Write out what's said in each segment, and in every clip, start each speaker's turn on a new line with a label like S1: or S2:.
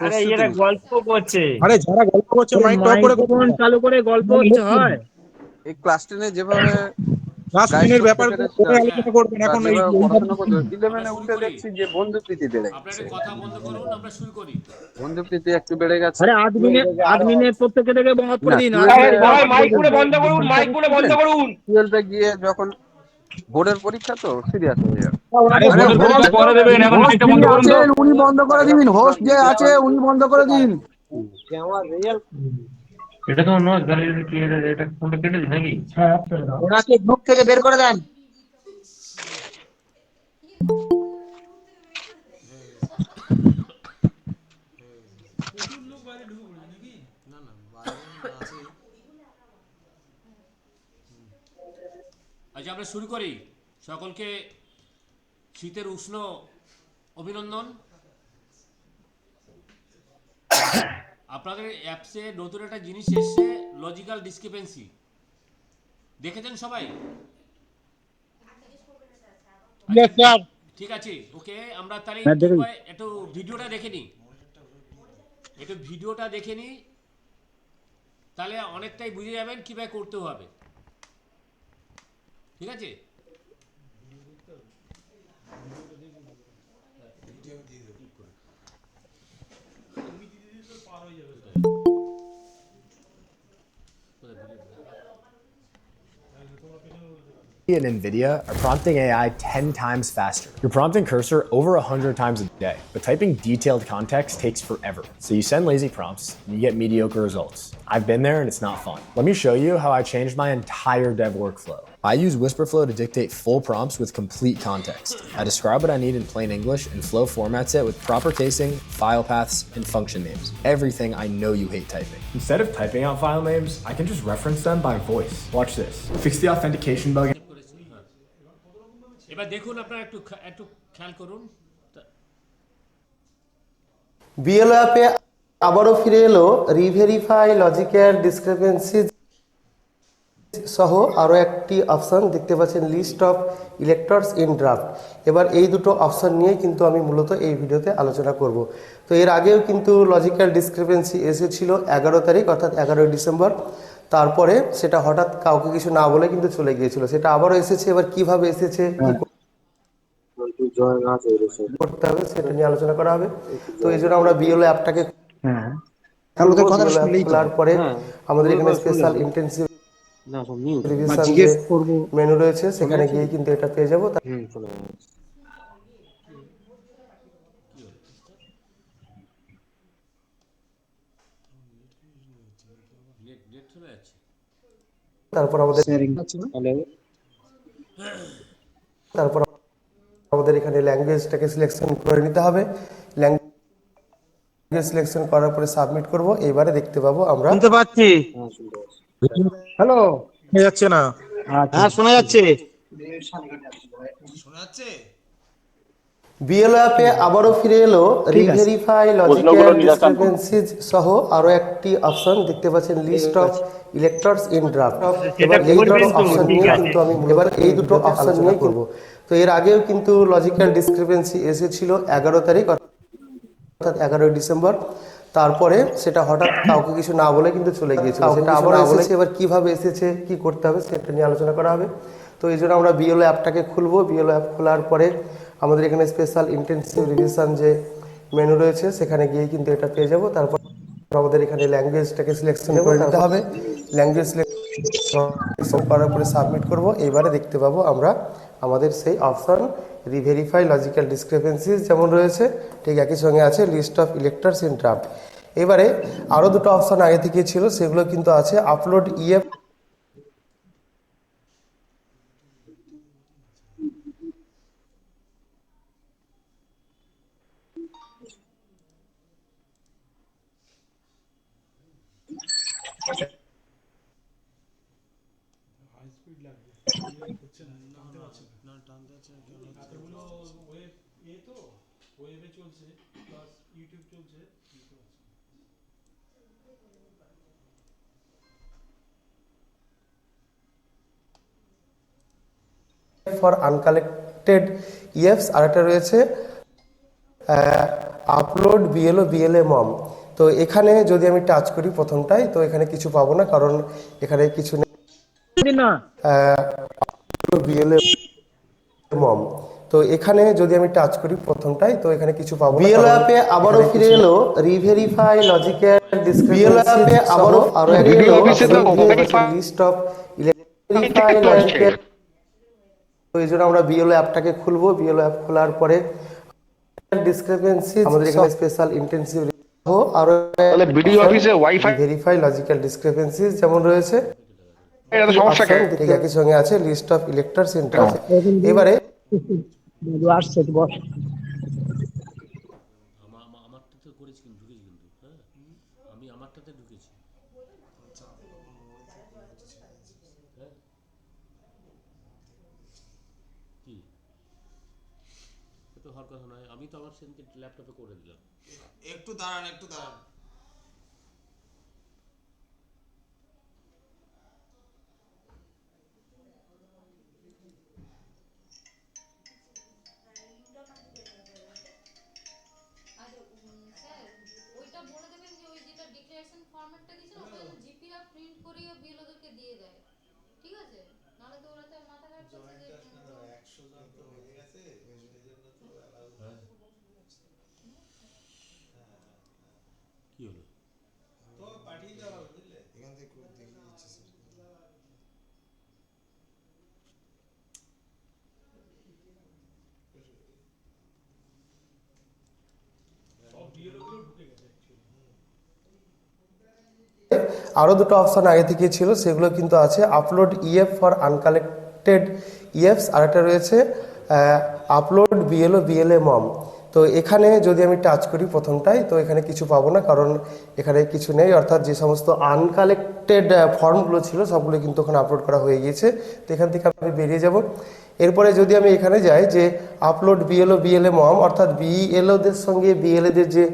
S1: আরে এরা গল্প করছে।
S2: আরে যারা গল্প করছে মাইক অফ করে কথা
S1: মাইক্রোফোন
S2: বলো।
S1: চালু করে গল্প হচ্ছে হয়?
S3: এই ক্লাস 10 যেভাবে
S2: ক্লাস
S3: গাইড
S2: টেনের
S3: করতে
S2: ব্যাপারগুলো
S3: পেরেছে
S2: পরে আলোচনা করবেন,
S3: বা
S2: এখন এই
S3: যেভাবে
S2: এইটা
S3: পড়াশোনা করতে
S4: আমরা
S3: 11-এ
S4: শুরু
S3: উঠে
S4: করি।
S3: দেখছি যে বন্ধুপ্রীতি বেড়ে
S4: আপনারা
S3: গেছে।
S4: একটু কথা বন্ধ করুন, আমরা শুরু করি।
S3: বন্ধুপ্রীতি একটু বেড়ে গেছে।
S1: আরে আধ মিনিট প্রত্যেকে থেকে অফ করে
S3: না
S1: দিন।
S3: টুয়েলভে
S5: সবাই মাইক পুরো বন্ধ করুন, মাইক পুরো বন্ধ করুন।
S3: 12-এ গিয়ে যখন বোর্ডের পরীক্ষা তো সিরিয়াস হয়ে যাবে।
S2: আরে
S5: আরে
S2: ভোটের
S5: হোস্ট
S2: পরীক্ষা পরে দেবেন, এখন
S5: হোস্ট
S2: মাইকটা বন্ধ
S5: যিনি
S2: করুন তো।
S5: আছেন উনি বন্ধ করে দিন, হোস্ট যে আছে উনি বন্ধ করে দিন।
S2: এটা তো অন্য গ্যালারি ক্লিয়ার, এটা ফোনটা কেটে দিন নাকি?
S6: ওনাকে গ্রুপ থেকে বের করে দেন।
S4: প্রচুর লোক বাইরে ঢুকে পড়েছে নাকি? না না, বাইরে আছে। আচ্ছা, আমরা শুরু করি। সকলকে শীতের উষ্ণ অভিনন্দন। আপনাদের অ্যাপসে নতুন একটা জিনিস এসছে, লজিক্যাল ডিসক্রিপেন্সি। দেখেছেন সবাই? আচ্ছা, ঠিক আছে, ওকে। আমরা তাহলে
S1: হ্যাঁ, দেখেছি।
S4: একটু ভিডিওটা দেখে নিই। একটু ভিডিওটা দেখে নিই, তাহলে অনেকটাই বুঝে যাবেন কিভাবে করতে হবে। ঠিক আছে?
S7: And NVIDIA are prompting AI 10 times faster. You're prompting Cursor over 100 times a day, but typing detailed context takes forever. So you send lazy prompts, and you get mediocre results. I've been there and it's not fun. Let me show you how I changed my entire dev workflow. I use Whisperflow to dictate full prompts with complete context. I describe what I need in plain English, and Flow formats it with proper casing, file paths, and function names. Everything I know you hate typing. Instead of typing out file names, I can just reference them by voice. Watch this. Fix the authentication bug.
S4: এবার দেখুন, আপনারা একটু একটু খেয়াল করুন।
S8: BLO অ্যাপে আবারও ফিরে এলো রিভেরিফাই লজিক্যাল ডিসক্রিপেন্সি সহ আরও একটি অপশান দেখতে পাচ্ছেন, list of electors in draft. এবার এই দুটো অপশান নিয়ে কিন্তু আমি মূলত এই ভিডিওতে আলোচনা করব। তো এর আগেও কিন্তু লজিক্যাল ডিসক্রিপেন্সি এসেছিল 11 তারিখ, অর্থাৎ 11ই ডিসেম্বর। তারপরে সেটা হঠাৎ কাউকে কিছু না বলে কিন্তু চলে গিয়েছিল। সেটা আবারও এসেছে। এবার কিভাবে এসেছে, করতে হবে সেটা নিয়ে আলোচনা করা হবে। তো এই জন্য আমরা বিএলও অ্যাপটাকে খোলার পরে আমাদের এখানে স্পেশাল ইন্টেন্সিভ রিভিশন যে মেনু রয়েছে সেখানে গিয়ে কিন্তু এটা পেয়ে যাবো। তারপর আমাদের এখানে ল্যাঙ্গুয়েজটাকে সিলেকশন করে নিতে হবে। ল্যাঙ্গুয়েজ সিলেকশন করার পরে সাবমিট করব। এইবারে দেখতে পাবো আমরা।
S5: শুনতে পাচ্ছি। হ্যালো,
S2: যাচ্ছে না?
S5: হ্যাঁ শোনা যাচ্ছে।
S4: শোনা যাচ্ছে?
S8: বিএলও অ্যাপে আবারও ফিরে এলো রিভেরিফাই লজিক্যাল ডিসক্রিপেন্সিজ সহ আরও একটি অপশন দেখতে পাচ্ছেন, list of electors in draft. এবার এই দুটো অপশন নিয়ে কিন্তু আমি এই দুটো অপশন নিয়ে করব। তো এর আগেও কিন্তু লজিক্যাল ডিসক্রিপেন্সি এসেছিল 11 তারিখ, অর্থাৎ 11ই ডিসেম্বর। তারপরে সেটা হঠাৎ কাউকে কিছু না বলে কিন্তু চলে গিয়েছিল। সেটা আবার এসেছে। এবার কিভাবে এসেছে, কি করতে হবে সেটা নিয়ে আলোচনা করা হবে। তো এই জন্য আমরা বিএলও অ্যাপটাকে খুলবো। বিএলও অ্যাপ খোলার পরে আমাদের এখানে স্পেশাল ইন্টেন্সিভ রিভিশন যে মেনু রয়েছে সেখানে গিয়ে কিন্তু এটা পেয়ে যাবো। তারপর আমাদের এখানে ল্যাঙ্গুয়েজটাকে সিলেকশন করে নিতে হবে। ল্যাঙ্গুয়েজ সিলেকশন করার পরে সাবমিট করব। এইবারে দেখতে পাবো আমরা আমাদের সেই অপশন রিভেরিফাই লজিক্যাল ডিসক্রিপেন্সিজ যেমন রয়েছে, ঠিক একই সঙ্গে আছে list of electors in draft. এবারে আরও দুটো অপশন আগে থেকে ছিল, সেগুলো কিন্তু আছে আপলোড ইএফ ফর আনকালেক্টেড ইএফস, আর একটা রয়েছে আপলোড বিএলও বিএলএ মম। তো এখানে যদি আমি টাচ করি প্রথমটাই, তো এখানে কিছু পাবো না, কারণ এখানে কিছু নেই।
S1: না
S8: বিএলএ মম, তো এখানে যদি আমি টাচ করি প্রথমটাই, তো এখানে কিছু পাবো না। বিএলও অ্যাপে আবারও ফিরে এলো রিভেরিফাই লজিক্যাল ডিসক্রিপেন্সি আবারও আরো একটা লিস্ট অফ ভেরিফাই লজিক্যাল। তো এই জন্য আমরা বিএলও অ্যাপটাকে খুলবো। বিএলও অ্যাপ খোলার পরে ডিসক্রিপেন্সি আমাদের এখানে স্পেশাল ইন্টেন্সিভ আরো
S3: ভিডিও অফিসে ওয়াইফাই
S8: ভেরিফাই লজিক্যাল ডিসক্রিপেন্সিজ যেমন রয়েছে,
S3: এটা তো সমস্যা কেন?
S8: একই সঙ্গে আছে list of electors in draft. এবারে
S4: আমারটাতে করেছি কিন্তু ঢুকেছি কিন্তু, হ্যাঁ আমি আমারটাতে ঢুকেছি। হ্যাঁ কি এ তো হওয়ার কথা নয়, আমি তো আমার সেদিনকে ল্যাপটপে করে দিলাম।
S9: একটু দাঁড়ান, একটু দাঁড়ান।
S10: ওইটা বলে দেবেন যে ওই যেটা ডিক্লারেশন ফরম্যাটটা দিয়েছেন ওটা জিপিরা প্রিন্ট করিয়ে বিএলওদেরকে দিয়ে দেয়, ঠিক আছে? নাহলে তো ওরা তো মাথা খারাপ করছে যে
S9: 100 জন তো হয়ে গেছে, ওই জন্য তো
S4: কি হলো?
S9: তো পাঠিয়ে দেওয়া হবে, বুঝলে? এখান থেকে দেখিয়ে দিচ্ছে স্যার।
S8: আরও দুটো অপশন আগে থেকে ছিল, সেগুলো কিন্তু আছে। আপলোড ইএফ ফর আনকালেক্টেড ইএফস, আরেকটা রয়েছে আপলোড বিএলও বিএলএ মম। তো এখানে যদি আমি টাচ করি প্রথমটাই, তো এখানে কিছু পাবো না, কারণ এখানে কিছু নেই। অর্থাৎ যে সমস্ত আনকালেক্টেড ফর্মগুলো ছিল সবগুলো কিন্তু ওখানে আপলোড করা হয়ে গিয়েছে। তো এখান থেকে আমি বেরিয়ে যাব। এরপরে যদি আমি এখানে যাই যে আপলোড বিএলও বিএলএ মম, অর্থাৎ বিএলওদের সঙ্গে বিএলএদের যে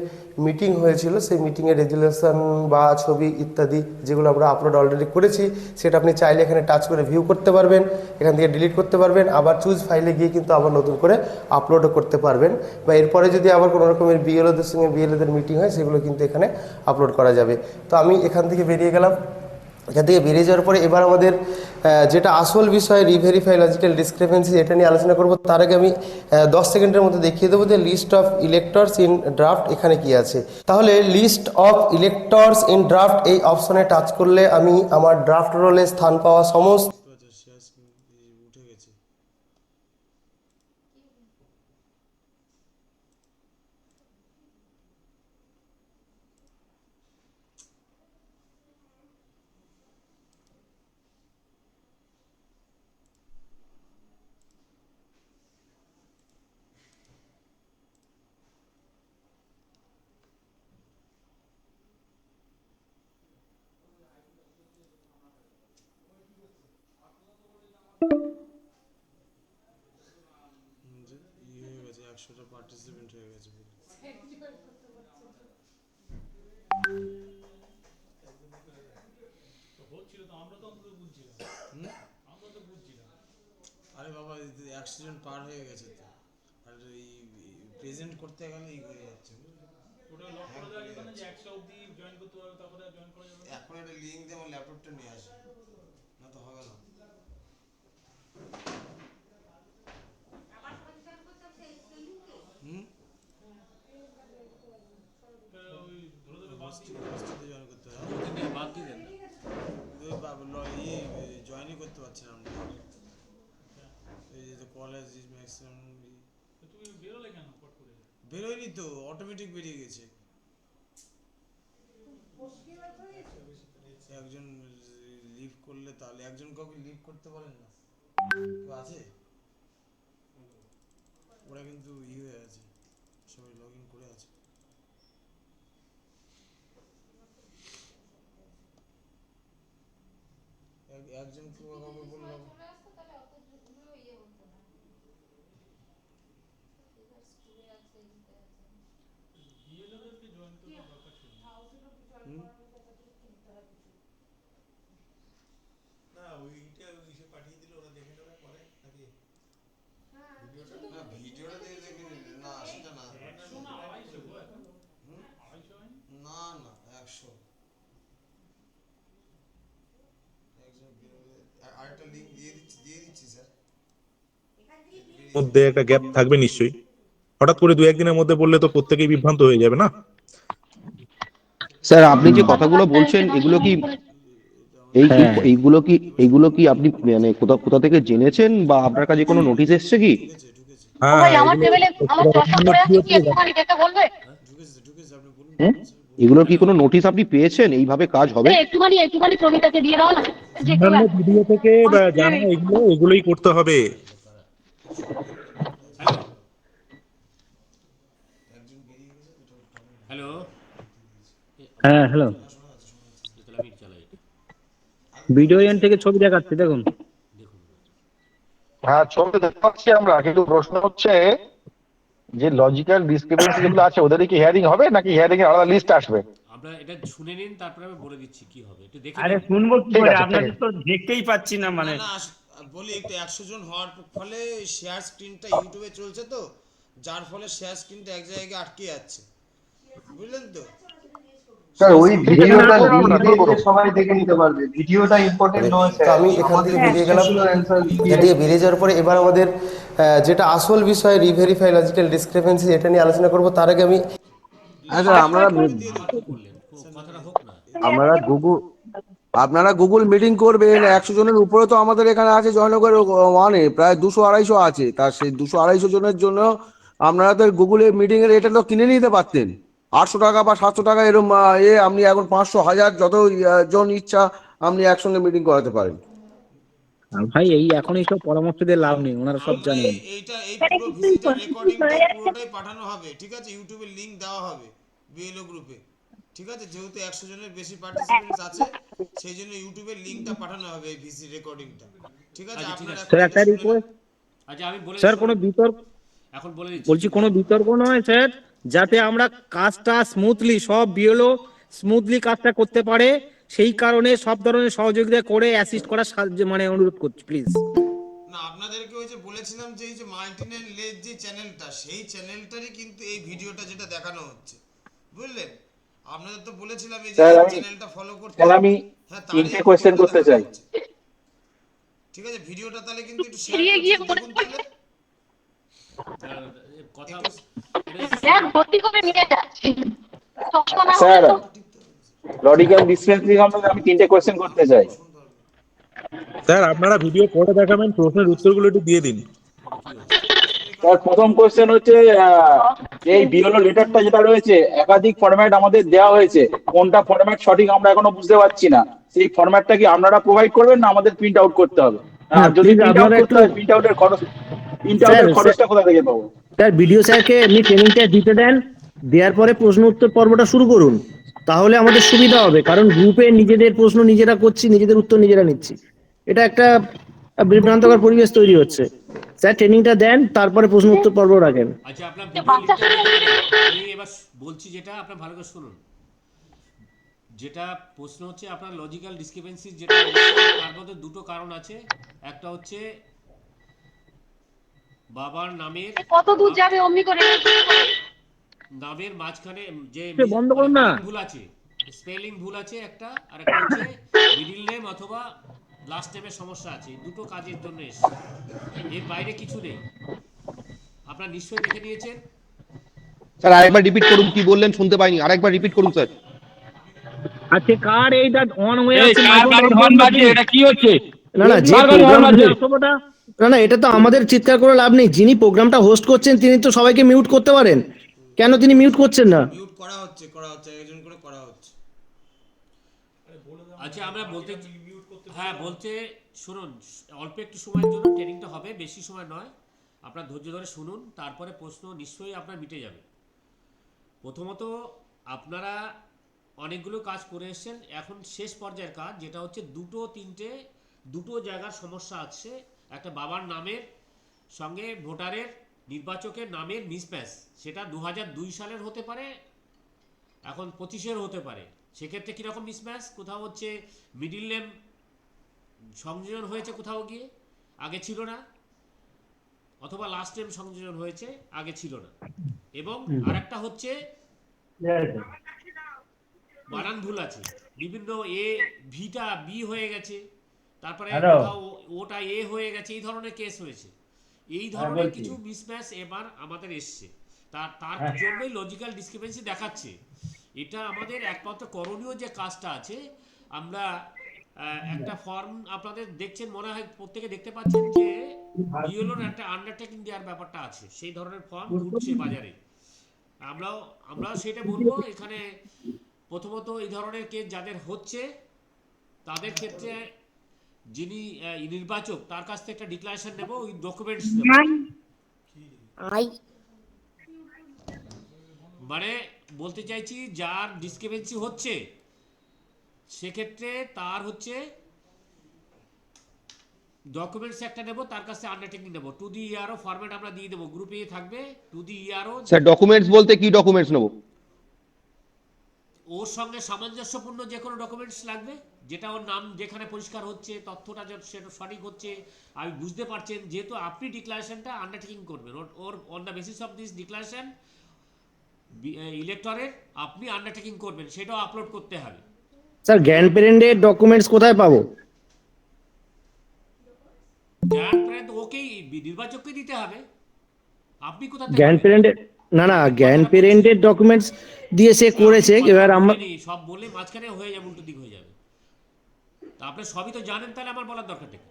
S8: মিটিং হয়েছিল সেই মিটিংয়ের রেজুলেশন বা ছবি ইত্যাদি যেগুলো আমরা আপলোড অলরেডি করেছি, সেটা আপনি চাইলে এখানে টাচ করে ভিউ করতে পারবেন, এখান থেকে ডিলিট করতে পারবেন, আবার চুজ ফাইলে গিয়ে কিন্তু আবার নতুন করে আপলোডও করতে পারবেন। বা এরপরে যদি আবার কোনো রকমের বিএলওদের সঙ্গে বিএলওদের মিটিং হয় সেগুলো কিন্তু এখানে আপলোড করা যাবে। তো আমি এখান থেকে বেরিয়ে গেলাম। এখান থেকে বেরিয়ে যাওয়ার পরে এবার আমাদের যেটা আসল বিষয় রিভেরিফাই লজিক্যাল ডিসক্রিপেন্সি, এটা নিয়ে আলোচনা করব। তার আগে আমি 10 সেকেন্ডের মধ্যে দেখিয়ে দেবো যে list of electors in draft এখানে কি আছে। তাহলে list of electors in draft এই অপশনে টাচ করলে আমি আমার ড্রাফট রোলে স্থান পাওয়া সমস্ত
S9: উঠে গেছে। হয়ে গেছে, 100টা পার্টিসিপেন্ট হয়ে গেছে। আরে বাবা, 100জন পার হয়ে গেছে তো, আর এই প্রেজেন্ট করতে গেলে এই হয়ে যাচ্ছে। এখন একটা লিঙ্ক দিয়ে আমার ল্যাপটপটা নিয়ে আসে, না তো হবে না।
S4: বাদ দিয়ে দেন
S9: জয়েনই করতে পারছিলাম না। এই যে কলেজ ম্যাক্সিমাম তুমি বেরোলে কেন? বেরোয়নি তো, অটোমেটিক বেরিয়ে গেছে। একজন লিভ করলে তাহলে একজন কাউকে লিভ করতে পারেন না, আছে ওরা কিন্তু হয়ে আছে, সবাই লগ ইন করে আছে। একজন কাউকে বললাম না, ওইটা ইসে পাঠিয়ে দিলে ওরা দেখে নেবে পরে নাকি ভিডিওটা, না ভিডিওটা দেখে না সেটা না না না 100 আরেকটা লিংক দিয়ে দিচ্ছি স্যার।
S11: মধ্যে একটা গ্যাপ থাকবে নিশ্চয়ই, হঠাৎ করে 2-1 দিনের মধ্যে বললে তো প্রত্যেকেই বিভ্রান্ত হয়ে যাবে না।
S3: স্যার আপনি যে কথাগুলো বলছেন এগুলো কি এইগুলো কি আপনি মানে কোথা থেকে জেনেছেন বা আপনার কাছে কোনো নোটিশ এসেছে কি? এগুলো কি কোনো নোটিশ আপনি পেয়েছেন এইভাবে কাজ হবে?
S10: একটুখানি প্রমিতাকে দিয়ে দাও না।
S11: ভিডিও থেকে জানা এগুলোই করতে হবে।
S4: হ্যালো,
S1: হ্যাঁ হ্যালো, ভিডিও এন্ড থেকে ছবি দেখাচ্ছে দেখুন।
S5: হ্যাঁ ছবি দেখতে পাচ্ছি আমরা, কিন্তু প্রশ্ন হচ্ছে যে লজিক্যাল ডিসক্রিপেন্সি যেগুলো আছে ওদের কি হিয়ারিং হবে নাকি হিয়ারিং এর আলাদা লিস্ট আসবে?
S4: আপনারা এটা শুনে নিন, তারপরে আমি বলে দিচ্ছি কি হবে, একটু দেখে
S1: আরে
S4: নিন।
S1: শুনবো কি করে, আপনাদের তো দেখতেই পাচ্ছি না মানে।
S9: না বলি একটু 100 জন হওয়ার ফলে শেয়ার স্ক্রিনটা ইউটিউবে চলছে তো, যার ফলে শেয়ার স্ক্রিনটা এক জায়গায় আটকে যাচ্ছে, বুঝলেন তো?
S5: স্যার ওই ভিডিওটা লিংক সবাই দেখে নিতে পারবে, ভিডিওটা ইম্পর্টেন্ট নয়
S8: তো
S5: স্যার।
S8: আমি এখান থেকে বেরিয়ে গেলাম। দিয়ে বেরিয়ে যাওয়ার পরে এবার আমাদের যেটা আসল বিষয় রিভেরিফাই লজিক্যাল ডিসক্রিপেন্সি, এটা নিয়ে আলোচনা করব। তার আগে আমি
S5: আচ্ছা আপনারা গুগল মিটিং করবেন, 100 জনের উপরে তো আমাদের এখানে আছে জয়নগরের ওয়ানে প্রায় 200-250 আছে। তার সেই 200-250 জনের জন্য আপনারা তো গুগলে মিটিং এর এটা তো কিনে নিতে পারতেন 800 টাকা বা 700 টাকা এরকম। আপনি এখন 500-1000 যত জন ইচ্ছা আপনি একসঙ্গে মিটিং করাতে পারেন।
S1: ভাই এই এখন এইসব পরামর্শ দিয়ে লাভ নেই, ওনারা সব জানেন।
S9: এই পুরো ভিজিটার রেকর্ডিংটা পুরোটাই পাঠানো হবে, ঠিক আছে? ইউটিউবে লিংক দেওয়া হবে বিএলও গ্রুপে, ঠিক আছে? যেহেতু 100 জনের বেশি পার্টিসিপেন্টস আছে সেই জন্য ইউটিউবে লিংকটা পাঠানো হবে এই ভিসি রেকর্ডিংটা, ঠিক আছে? আপনারা
S1: স্যার একটা রিকোয়েস্ট,
S4: আচ্ছা আমি বলে
S1: স্যার কোনো বিতর্ক,
S4: এখন বলে দিচ্ছি।
S1: বলছি কোনো বিতর্ক নয় স্যার, যাতে আমরা কাজটা স্মুথলি, সব বিএলও স্মুথলি কাজটা করতে পারে, সেই কারণে সব ধরনের সহযোগিতা করে অ্যাসিস্ট করার মানে অনুরোধ করছি প্লিজ।
S9: না আপনাদেরকে ওই যে বলেছিলাম যে এই যে মাল্টিনেল লেজ যে চ্যানেলটা, সেই চ্যানেলটারই কিন্তু এই ভিডিওটা যেটা দেখানো হচ্ছে, বুঝলেন? আপনাদের তো বলেছিলাম এই যে চ্যানেলটা ফলো করতে।
S5: আমি
S9: হ্যাঁ
S5: তিনটে কোশ্চেন করতে চাই।
S9: ঠিক আছে, ভিডিওটা তাহলে কিন্তু একটু শেয়ার করে দেখুন তাহলে।
S4: কথা
S5: স্যার লজিক্যাল ডিসক্রিপেন্সি সম্বন্ধে আমি 3টে কোশ্চেন করতে চাই।
S11: স্যার আপনারা ভিডিও পড়ে দেখাবেন, প্রশ্নের উত্তরগুলো একটু দিয়ে দিন।
S5: স্যার প্রথম কোশ্চেন হচ্ছে এই বিএলও লেটারটা যেটা রয়েছে একাধিক ফরম্যাট আমাদের দেওয়া হয়েছে, কোনটা ফরম্যাট সঠিক আমরা এখনো বুঝতে পারছি না। সেই ফরম্যাটটা কি আপনারা প্রোভাইড করবেন না আমাদের প্রিন্ট আউট করতে হবে? আর যদি প্রিন্ট আউট করতে হয় প্রিন্ট আউটের খরচটা কোথা থেকে পাবো?
S1: স্যার ভিডিও স্যারকে এমনি ট্রেনিংটা দিতে দেন, দেওয়ার পরে প্রশ্ন উত্তর পর্বটা শুরু করুন, তাহলে আমাদের সুবিধা হবে। কারণ গ্রুপে নিজেদের প্রশ্ন নিজেরা করছি, নিজেদের উত্তর নিজেরা নিচ্ছি, এটা একটা বিভ্রান্তকর পরিবেশ তৈরি হচ্ছে। স্যার ট্রেনিংটা দেন, তারপরে প্রশ্ন উত্তর পর্ব রাখেন।
S4: আচ্ছা আপনার ভিডিও লিংকটা আমি এবার বলছি, যেটা আপনার ভালো করে শুনুন। যেটা প্রশ্ন হচ্ছে আপনার লজিক্যাল ডিসক্রিপেন্সি, যেটা তার মধ্যে দুটো কারণ আছে। একটা হচ্ছে বাবার নামের
S10: কত দূর যাবে অমনি করে
S4: নামের মাঝখানে যে
S1: বন্ধ করুন না,
S4: ভুল আছে, স্পেলিং ভুল আছে একটা, আর একটা হচ্ছে মিডল নেম অথবা লাস্ট নেমের সমস্যা আছে। দুটো কাজের জন্য এসে, এর বাইরে কিছু নেই। আপনারা নিশ্চয়ই দেখে নিয়েছেন।
S3: স্যার আরেকবার রিপিট করুন, কি বললেন শুনতে পাইনি, আরেকবার রিপিট করুন স্যার।
S1: আচ্ছা কার এইটা অন হয়ে আছে?
S5: এটা কি হচ্ছে?
S1: না না, যে প্রোগ্রামটা, না না, এটা তো আমাদের চিৎকার করে লাভ নেই। যিনি প্রোগ্রামটা হোস্ট করছেন তিনি তো সবাইকে মিউট করতে পারেন, কেন তিনি মিউট করছেন না?
S9: মিউট করা হচ্ছে একজন করে করা হচ্ছে।
S4: আচ্ছা আমরা বলতে, হ্যাঁ বলতে শুনুন, অল্প একটু সময়ের জন্য ট্রেনিংটা হবে, বেশি সময় নয়। আপনার ধৈর্য ধরে শুনুন, তারপরে প্রশ্ন নিশ্চয়ই আপনার মিটে যাবে। প্রথমত আপনারা অনেকগুলো কাজ করে এসেছেন, এখন শেষ পর্যায়ের কাজ, যেটা হচ্ছে দুটো জায়গার সমস্যা আছে। একটা বাবার নামের সঙ্গে ভোটারের নির্বাচকের নামের মিসম্যাচ, সেটা 2002 সালের হতে পারে, এখন 25-এর হতে পারে। সেক্ষেত্রে কীরকম মিসম্যাচ? কোথাও হচ্ছে মিডিল নেম সংযোজন হয়েছে, কোথাও গিয়ে আগে ছিল না। অথবা লাস্ট টাইম সংযোজন হয়েছে, আগে ছিল না। এবং আরেকটা হচ্ছে বানান ভুল আছে, বিভিন্ন এ ভিটা বি হয়ে গেছে, তারপরে কোথাও ওটা এ হয়ে গেছে, এই ধরনের কেস হয়েছে। এই ধরনের কিছু মিসম্যাচ এবার আমাদের এসছে, তার জন্যই লজিক্যাল ডিসক্রিপেন্সি দেখাচ্ছে। এটা আমাদের একমাত্র করণীয় যে কাজটা আছে, আমরা একটা ফর্ম আপনাদের দেখছেন, মনে হয় প্রত্যেকে দেখতে পাচ্ছেন যে বিএলওর একটা আন্ডারটেকিং দেওয়ার ব্যাপারটা আছে, সেই ধরনের ফর্ম ঘুরছে বাজারে। আমরা সেটা বলবো এখানে। প্রথমত এই ধরনের কেস যাদের হচ্ছে তাদের ক্ষেত্রে যিনি নির্বাচক, তার কাছ থেকে একটা ডিক্লারেশন নেব, ওই ডকুমেন্টস নেব। মানে বলতে চাইছি, যার ডিসক্রিপেন্সি হচ্ছে সেক্ষেত্রে তার হচ্ছে ডকুমেন্টস একটা নেব, তার কাছে আন্ডারটেকিং নেব, টু দি ইয়ারও ফরম্যাট আমরা দিয়ে দেবো, গ্রুপে থাকবে টু দি ইয়ারও।
S3: স্যার ডকুমেন্টস বলতে কি ডকুমেন্টস নেব?
S4: ওর সঙ্গে সামঞ্জস্যপূর্ণ যে কোনো ডকুমেন্টস লাগবে, যেটা ওর নাম যেখানে পরিষ্কার হচ্ছে, তথ্যটা সেটা সঠিক হচ্ছে, আমি বুঝতে পারছেন, যেহেতু আপনি ডিক্লারেশনটা আন্ডারটেকিং করবেন, ওর on the basis of this declaration ইলেক্টরের আপনি আন্ডারটেকিং করবেন, সেটাও আপলোড করতে হবে।
S1: স্যার গ্র্যান্ড প্যারেন্টের ডকুমেন্টস কোথায় পাবো?
S4: গ্র্যান্ড প্যারেন্ট ওকেই নির্বাচককে দিতে হবে, আপনি কোথা থেকে
S1: গ্র্যান্ড প্যারেন্টের গ্র্যান্ড প্যারেন্টের ডকুমেন্টস দিয়ে সে করেছে, এবার আমরা
S4: সব বলে মাঝখানে হয়ে যাবে, উল্টো দিক হয়ে যাবে। তা আপনি সবই তো জানেন, তাহলে আমার বলার দরকার নেই।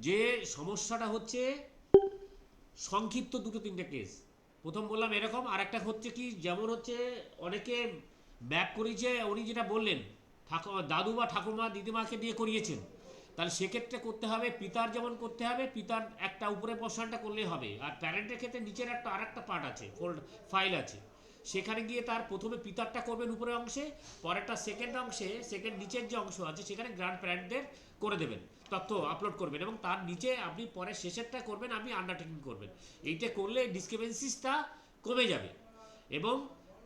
S4: যে সমস্যাটা হচ্ছে সংক্ষিপ্ত দুটো তিনটে কেস, প্রথম বললাম এরকম, আর একটা হচ্ছে কি, যেমন হচ্ছে অনেকে ব্যাক করিয়েছে, উনি যেটা বললেন দাদু বা ঠাকুমা দিদিমাকে দিয়ে করিয়েছেন, তাহলে সেক্ষেত্রে করতে হবে পিতার যেমন করতে হবে, পিতার একটা উপরে পোর্শনটা করলেই হবে। আর প্যারেন্টের ক্ষেত্রে নিচের আরেকটা পার্ট আছে, ফোল্ড ফাইল আছে, সেখানে গিয়ে তার প্রথমে পিতারটা করবেন উপরের অংশে, পরেরটা সেকেন্ড অংশে, সেকেন্ড নিচের যে অংশ আছে সেখানে গ্র্যান্ড প্যারেন্টদের করে দেবেন, তথ্য আপলোড করবেন, এবং তার নিচে আপনি পরে শেষেরটা করবেন, আপনি আন্ডারটেকিং করবেন। এইটা করলে ডিসক্রিপেন্সিসটা কমে যাবে, এবং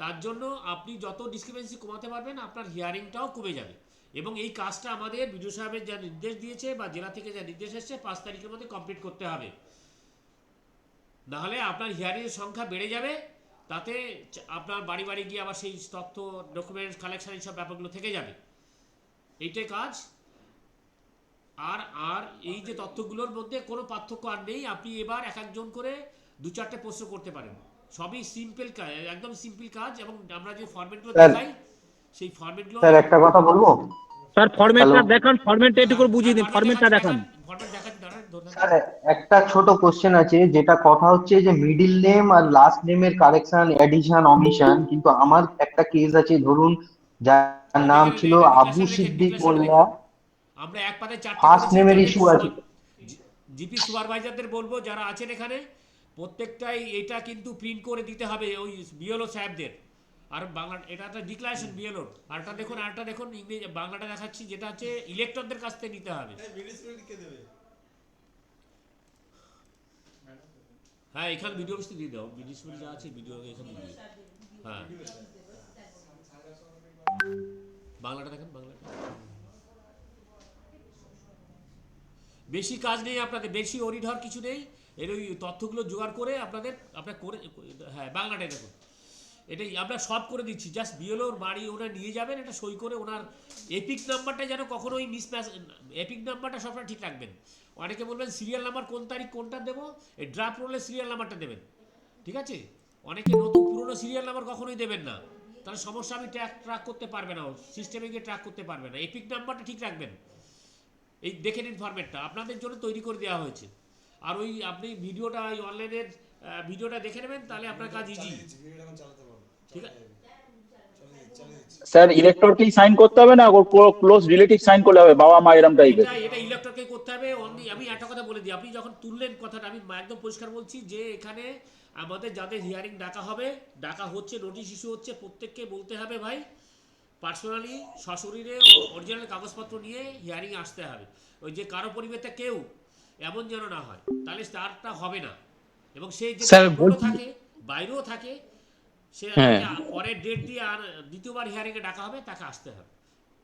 S4: তার জন্য আপনি যত ডিসক্রিপেন্সি কমাতে পারবেন আপনার হিয়ারিংটাও কমে যাবে। এবং এই কাজটা আমাদের বিডিও সাহেবের যা নির্দেশ দিয়েছে বা জেলা থেকে যা নির্দেশ এসেছে 5 তারিখের মধ্যে কমপ্লিট করতে হবে, নাহলে আপনার হিয়ারিংয়ের সংখ্যা বেড়ে যাবে, তাতে আপনার বাড়ি বাড়ি গিয়ে আবার সেই তথ্য ডকুমেন্টস কালেকশন এইসব ব্যাপারগুলো থেকে যাবে। এইটাই কাজ। আর এই যে তথ্যগুলোর মধ্যে কোনো পার্থক্য আর নেই, আপনি এবার এক একজন করে 2-4টে প্রশ্ন করতে পারেন, সবই সিম্পল কাজ, একদম সিম্পল কাজ। এবং আমরা যে ফরম্যাটগুলো দেখাই সেই ফরম্যাটগুলো,
S8: স্যার একটা কথা বলবো?
S1: স্যার ফরম্যাটটা দেখান, ফরম্যাটটা একটু করে বুঝিয়ে দিন, ফরম্যাটটা দেখান।
S4: ফরম্যাট দেখাচ্ছি, দাঁড়ান।
S8: স্যার একটা ছোট কোশ্চেন আছে, যেটা কথা হচ্ছে যে মিডিল নেম আর লাস্ট নেমের কারেকশন, এডিশন, অমিশন, কিন্তু আমার একটা কেস আছে, ধরুন যার নাম ছিল আবু সিদ্দিক মোল্লা,
S4: আমরা এক পাতে 4টে
S8: ফার্স্ট নেমের ইস্যু আছে।
S4: জিপি সুপারভাইজারদের বলবো যারা আছেন এখানে, প্রত্যেকটাই এটা কিন্তু প্রিন্ট করে দিতে হবে ওই বিএলও সাহেবদের। আর বাংলা, এটা একটা ডিক্লারেশন বিএলওর। আরটা দেখুন ইংরেজি, বাংলাটা দেখাচ্ছি, যেটা হচ্ছে ইলেক্টরদের কাছ থেকে নিতে হবে। হ্যাঁ, এখানে ভিডিও অফিসে দিয়ে দাও, ভিডিও যা আছে ভিডিও এখানে দিয়ে। হ্যাঁ, বাংলাটা দেখেন, বাংলাটা। বেশি কাজ নেই আপনাদের, বেশি অরিধর কিছু নেই, এর ওই তথ্যগুলো জোগাড় করে আপনার করে, হ্যাঁ বাংলাটাই দেখুন, এটাই আমরা সব করে দিচ্ছি। জাস্ট বিএলওর বাড়ি ওরা নিয়ে যাবেন, এটা সই করে, ওনার এপিক নাম্বারটা যেন কখনোই মিসম্যাচ, এপিক নাম্বারটা সবসময় ঠিক রাখবেন। অনেকে বলবেন সিরিয়াল নাম্বার কোন তারিখ কোনটা দেবো, এই ড্রাফট রোলে সিরিয়াল নাম্বারটা দেবেন, ঠিক আছে? অনেকে নতুন পুরনো সিরিয়াল নাম্বার কখনোই দেবেন না, তাহলে সমস্যা, আমি ট্র্যাক করতে পারবে না, সিস্টেমে গিয়ে ট্র্যাক করতে পারবে না। এপিক নাম্বারটা ঠিক রাখবেন। এই দেখে নিন, ফরম্যাটটা আপনাদের জন্য তৈরি করে দেওয়া হয়েছে। আর ওই আপনি ভিডিওটা, ওই অনলাইনের ভিডিওটা দেখে নেবেন, তাহলে আপনার কাজ ইজি, ঠিক আছে?
S5: স্যার ইলেক্টরকেই সাইন করতে হবে না, ওর ক্লোজ রিলেটিভ সাইন করলে হবে, বাবা মা এরকম টাইপের?
S4: এটা ইলেক্টরকে করতে হবে। আমি একটা কথা বলে দিই, আপনি যখন তুললেন কথাটা, আমি একদম পরিষ্কার বলছি যে এখানে আমাদের যাদের হিয়ারিং ডাকা হচ্ছে, নোটিশ ইস্যু হচ্ছে, প্রত্যেককে বলতে হবে ভাই পার্সোনালি সশরীরে অরিজিনাল কাগজপত্র নিয়ে হিয়ারিং আসতে হবে। ওই যে কারো পরিবেশে কেউ এমন যেন না হয়, তাহলে স্টার্টটা হবে না। এবং সেই যে থাকে বাইরেও থাকে, সে পরের ডেট দিয়ে আর দ্বিতীয়বার হিয়ারিংয়ে ডাকা হবে, তাকে আসতে হবে।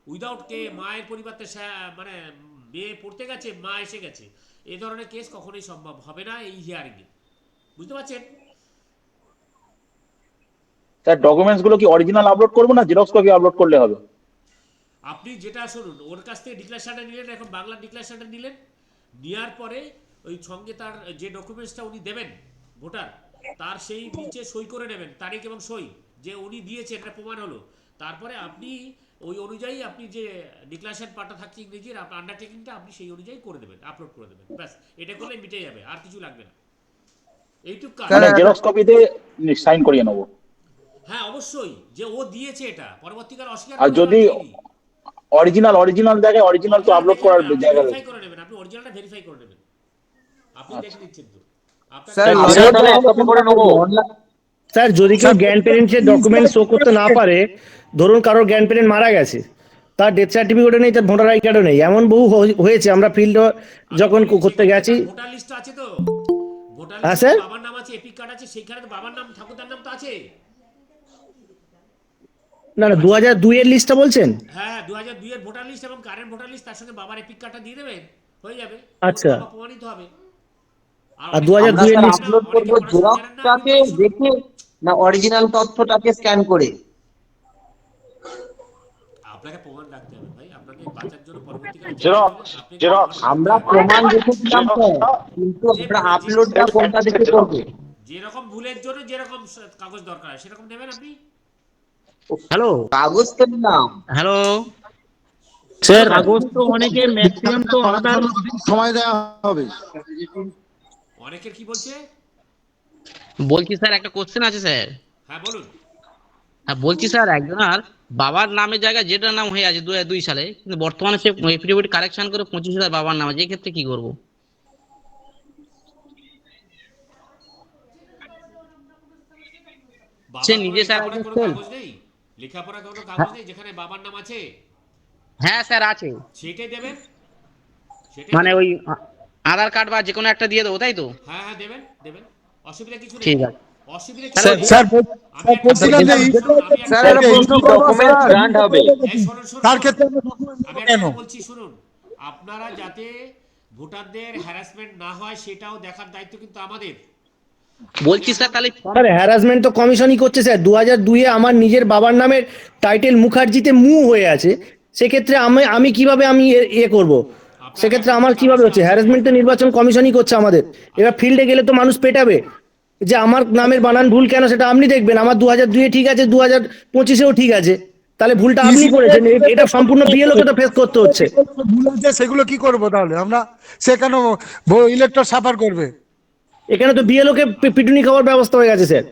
S4: উইদাউট কে মায়ের পরিবর্তে মানে মেয়ে পড়তে গেছে, মা এসে গেছে, এই ধরনের কেস কখনোই সম্ভব হবে না এই হিয়ারিংয়ে, বুঝতে পারছেন?
S5: স্যার ডকুমেন্টস গুলো কি অরিজিনাল আপলোড করবো না জেরক্স কপি আপলোড করলে হবে?
S4: আপনি যেটা শুনুন, ওর কাছ থেকে ডিক্লারেশনটা নিলেন, এখন বাংলা ডিক্লারেশনটা নিলেন, নেওয়ার পরে ওই সঙ্গে তার যে ডকুমেন্টসটা উনি দেবেন ভোটার, তার সেই নিচে সই করে নেবেন, তারিখ এবং সই, যে উনি দিয়েছেন এটা প্রমাণ হলো। তারপরে আপনি ওই অনুযায়ী আপনি যে ডিক্লারেশন পার্টটা থাকছে ইংরেজির আন্ডারটেকিংটা আপনি সেই অনুযায়ী করে দেবেন, আপলোড করে দেবেন, ব্যাস এটা করলে মিটে যাবে, আর কিছু লাগবে না, এইটুক কাজ।
S5: মানে জেরক্স কপিতে সাইন করিয়ে নেবো?
S4: হ্যাঁ অবশ্যই, যে ও দিয়েছে এটা পরবর্তীকাল অস্বীকার
S5: আর
S4: করতে
S5: যদি
S4: পারবেন না।
S5: অরিজিনাল জায়গায় অরিজিনাল তো আপলোড করার জায়গা
S4: ভেরিফাই করে নেবেন, আপনি অরিজিনালটা ভেরিফাই করে নেবেন, আপনি দেখে নিচ্ছেন তো
S1: স্যার যদি কেউ গ্র্যান্ড প্যারেন্টসের ডকুমেন্ট শো করতে না পারে, ধরুন কারোর গ্র্যান্ড প্যারেন্ট মারা গেছে, তার ডেথ সার্টিফিকেটও নেই, তার ভোটার আই কার্ডও নেই, এমন বহু হয়েছে, আমরা ফিল্ড যখন করতে গেছি।
S4: ভোটার লিস্ট আছে তো, ভোটার
S1: হ্যাঁ
S4: লিস্টে
S1: স্যার,
S4: বাবার নাম আছে, এপিক কার্ড আছে, সেইখানে তো বাবার নাম ঠাকুরদার নাম তো আছে।
S1: না 2002 এর লিস্টটা বলছেন?
S4: হ্যাঁ 2002 এর ভোটার লিস্ট এবং কারেন্ট ভোটার লিস্ট, তার সঙ্গে বাবার এপিক কার্ডটা দিয়ে দেবেন, হয়ে যাবে।
S1: আচ্ছা,
S4: বাবা প্রমাণিত হবে।
S1: আর 2002 এর লিস্ট
S6: আপলোড করব জেরক্সটাকে দেখে না অরিজিনাল তথ্যটাকে স্ক্যান করে?
S4: আপনাকে প্রমাণ রাখতে হবে ভাই, আপনাকে বাঁচার জন্য পরবর্তীকালে
S5: জেরক্স
S6: আমরা প্রমাণ দেখেছিলাম স্যার, কিন্তু আমরা আপলোডটা কোনটা দেখে করব?
S4: যেরকম ভুলের জন্য যেরকম কাগজ দরকার হয় সেরকম নেবেন আপনি।
S1: হ্যালো,
S6: কাগজ তো নাম
S1: হ্যালো স্যার,
S6: কাগজ তো অনেকে ম্যাক্সিমাম তো আধার
S8: সময় দেওয়া হবে।
S4: অনেকের কি বলছে?
S12: বলছি স্যার একটা কোশ্চেন আছে স্যার।
S4: হ্যাঁ বলুন।
S12: হ্যাঁ বলছি স্যার, একজনের বাবার নামের জায়গায় যেটার নাম হয়ে আছে 2002 সালে, কিন্তু বর্তমানে সে এফিডেভিট কারেকশন করে 25,000 বাবার নামে, যে ক্ষেত্রে কি করব? সে নিজে স্যার
S4: কোনো কাগজ নেই, লেখাপড়া কোনো কাগজ নেই যেখানে বাবার নাম আছে?
S12: হ্যাঁ স্যার আছে।
S4: সেটাই দেবেন,
S12: মানে ওই আধার কার্ড বা যে কোনো একটা দিয়ে দেবো, তাই তো?
S4: হ্যাঁ হ্যাঁ দেবেন দেবেন, অসুবিধা কিছু নেই।
S12: ঠিক আছে
S4: অসুবিধা কিছু
S12: স্যার।
S4: নেই।
S12: স্যার
S4: বলছিলাম যে
S6: স্যার একটা প্রশ্ন করব স্যার, গ্রান্ট হবে
S4: তার ক্ষেত্রে আমি কেন বলছি শুনুন, আপনারা যাতে ভোটারদের হ্যারাসমেন্ট না হয় সেটাও দেখার দায়িত্ব কিন্তু আমাদের।
S12: বলছি স্যার তাহলে
S1: স্যার হ্যারাসমেন্ট তো কমিশনই করছে স্যার। 2002 এ আমার নিজের বাবার নামের টাইটেল মুখার্জিতে মু হয়ে আছে, সেক্ষেত্রে আমি কিভাবে আমি করব? সেক্ষেত্রে আমার কিভাবে হচ্ছে? হ্যারাসমেন্ট তো নির্বাচন কমিশনই করছে আমাদের। এবার ফিল্ডে গেলে তো মানুষ পেটাবে যে আমার নামের বানান ভুল কেন, সেটা আপনি দেখবেন। আমার 2002 ঠিক আছে, 2025-এও ঠিক আছে, তাহলে ভুলটা আপনি করেছেন, এটা সম্পূর্ণ বিএলওকে তো ফেস করতে হচ্ছে।
S13: ভুল আছে সেগুলো কি করব তাহলে আমরা? সে কেন ইলেক্টর সাফার করবে?
S1: এখানে তো বিএলওকে পিটুনি খাওয়ার ব্যবস্থা হয়ে গেছে স্যার।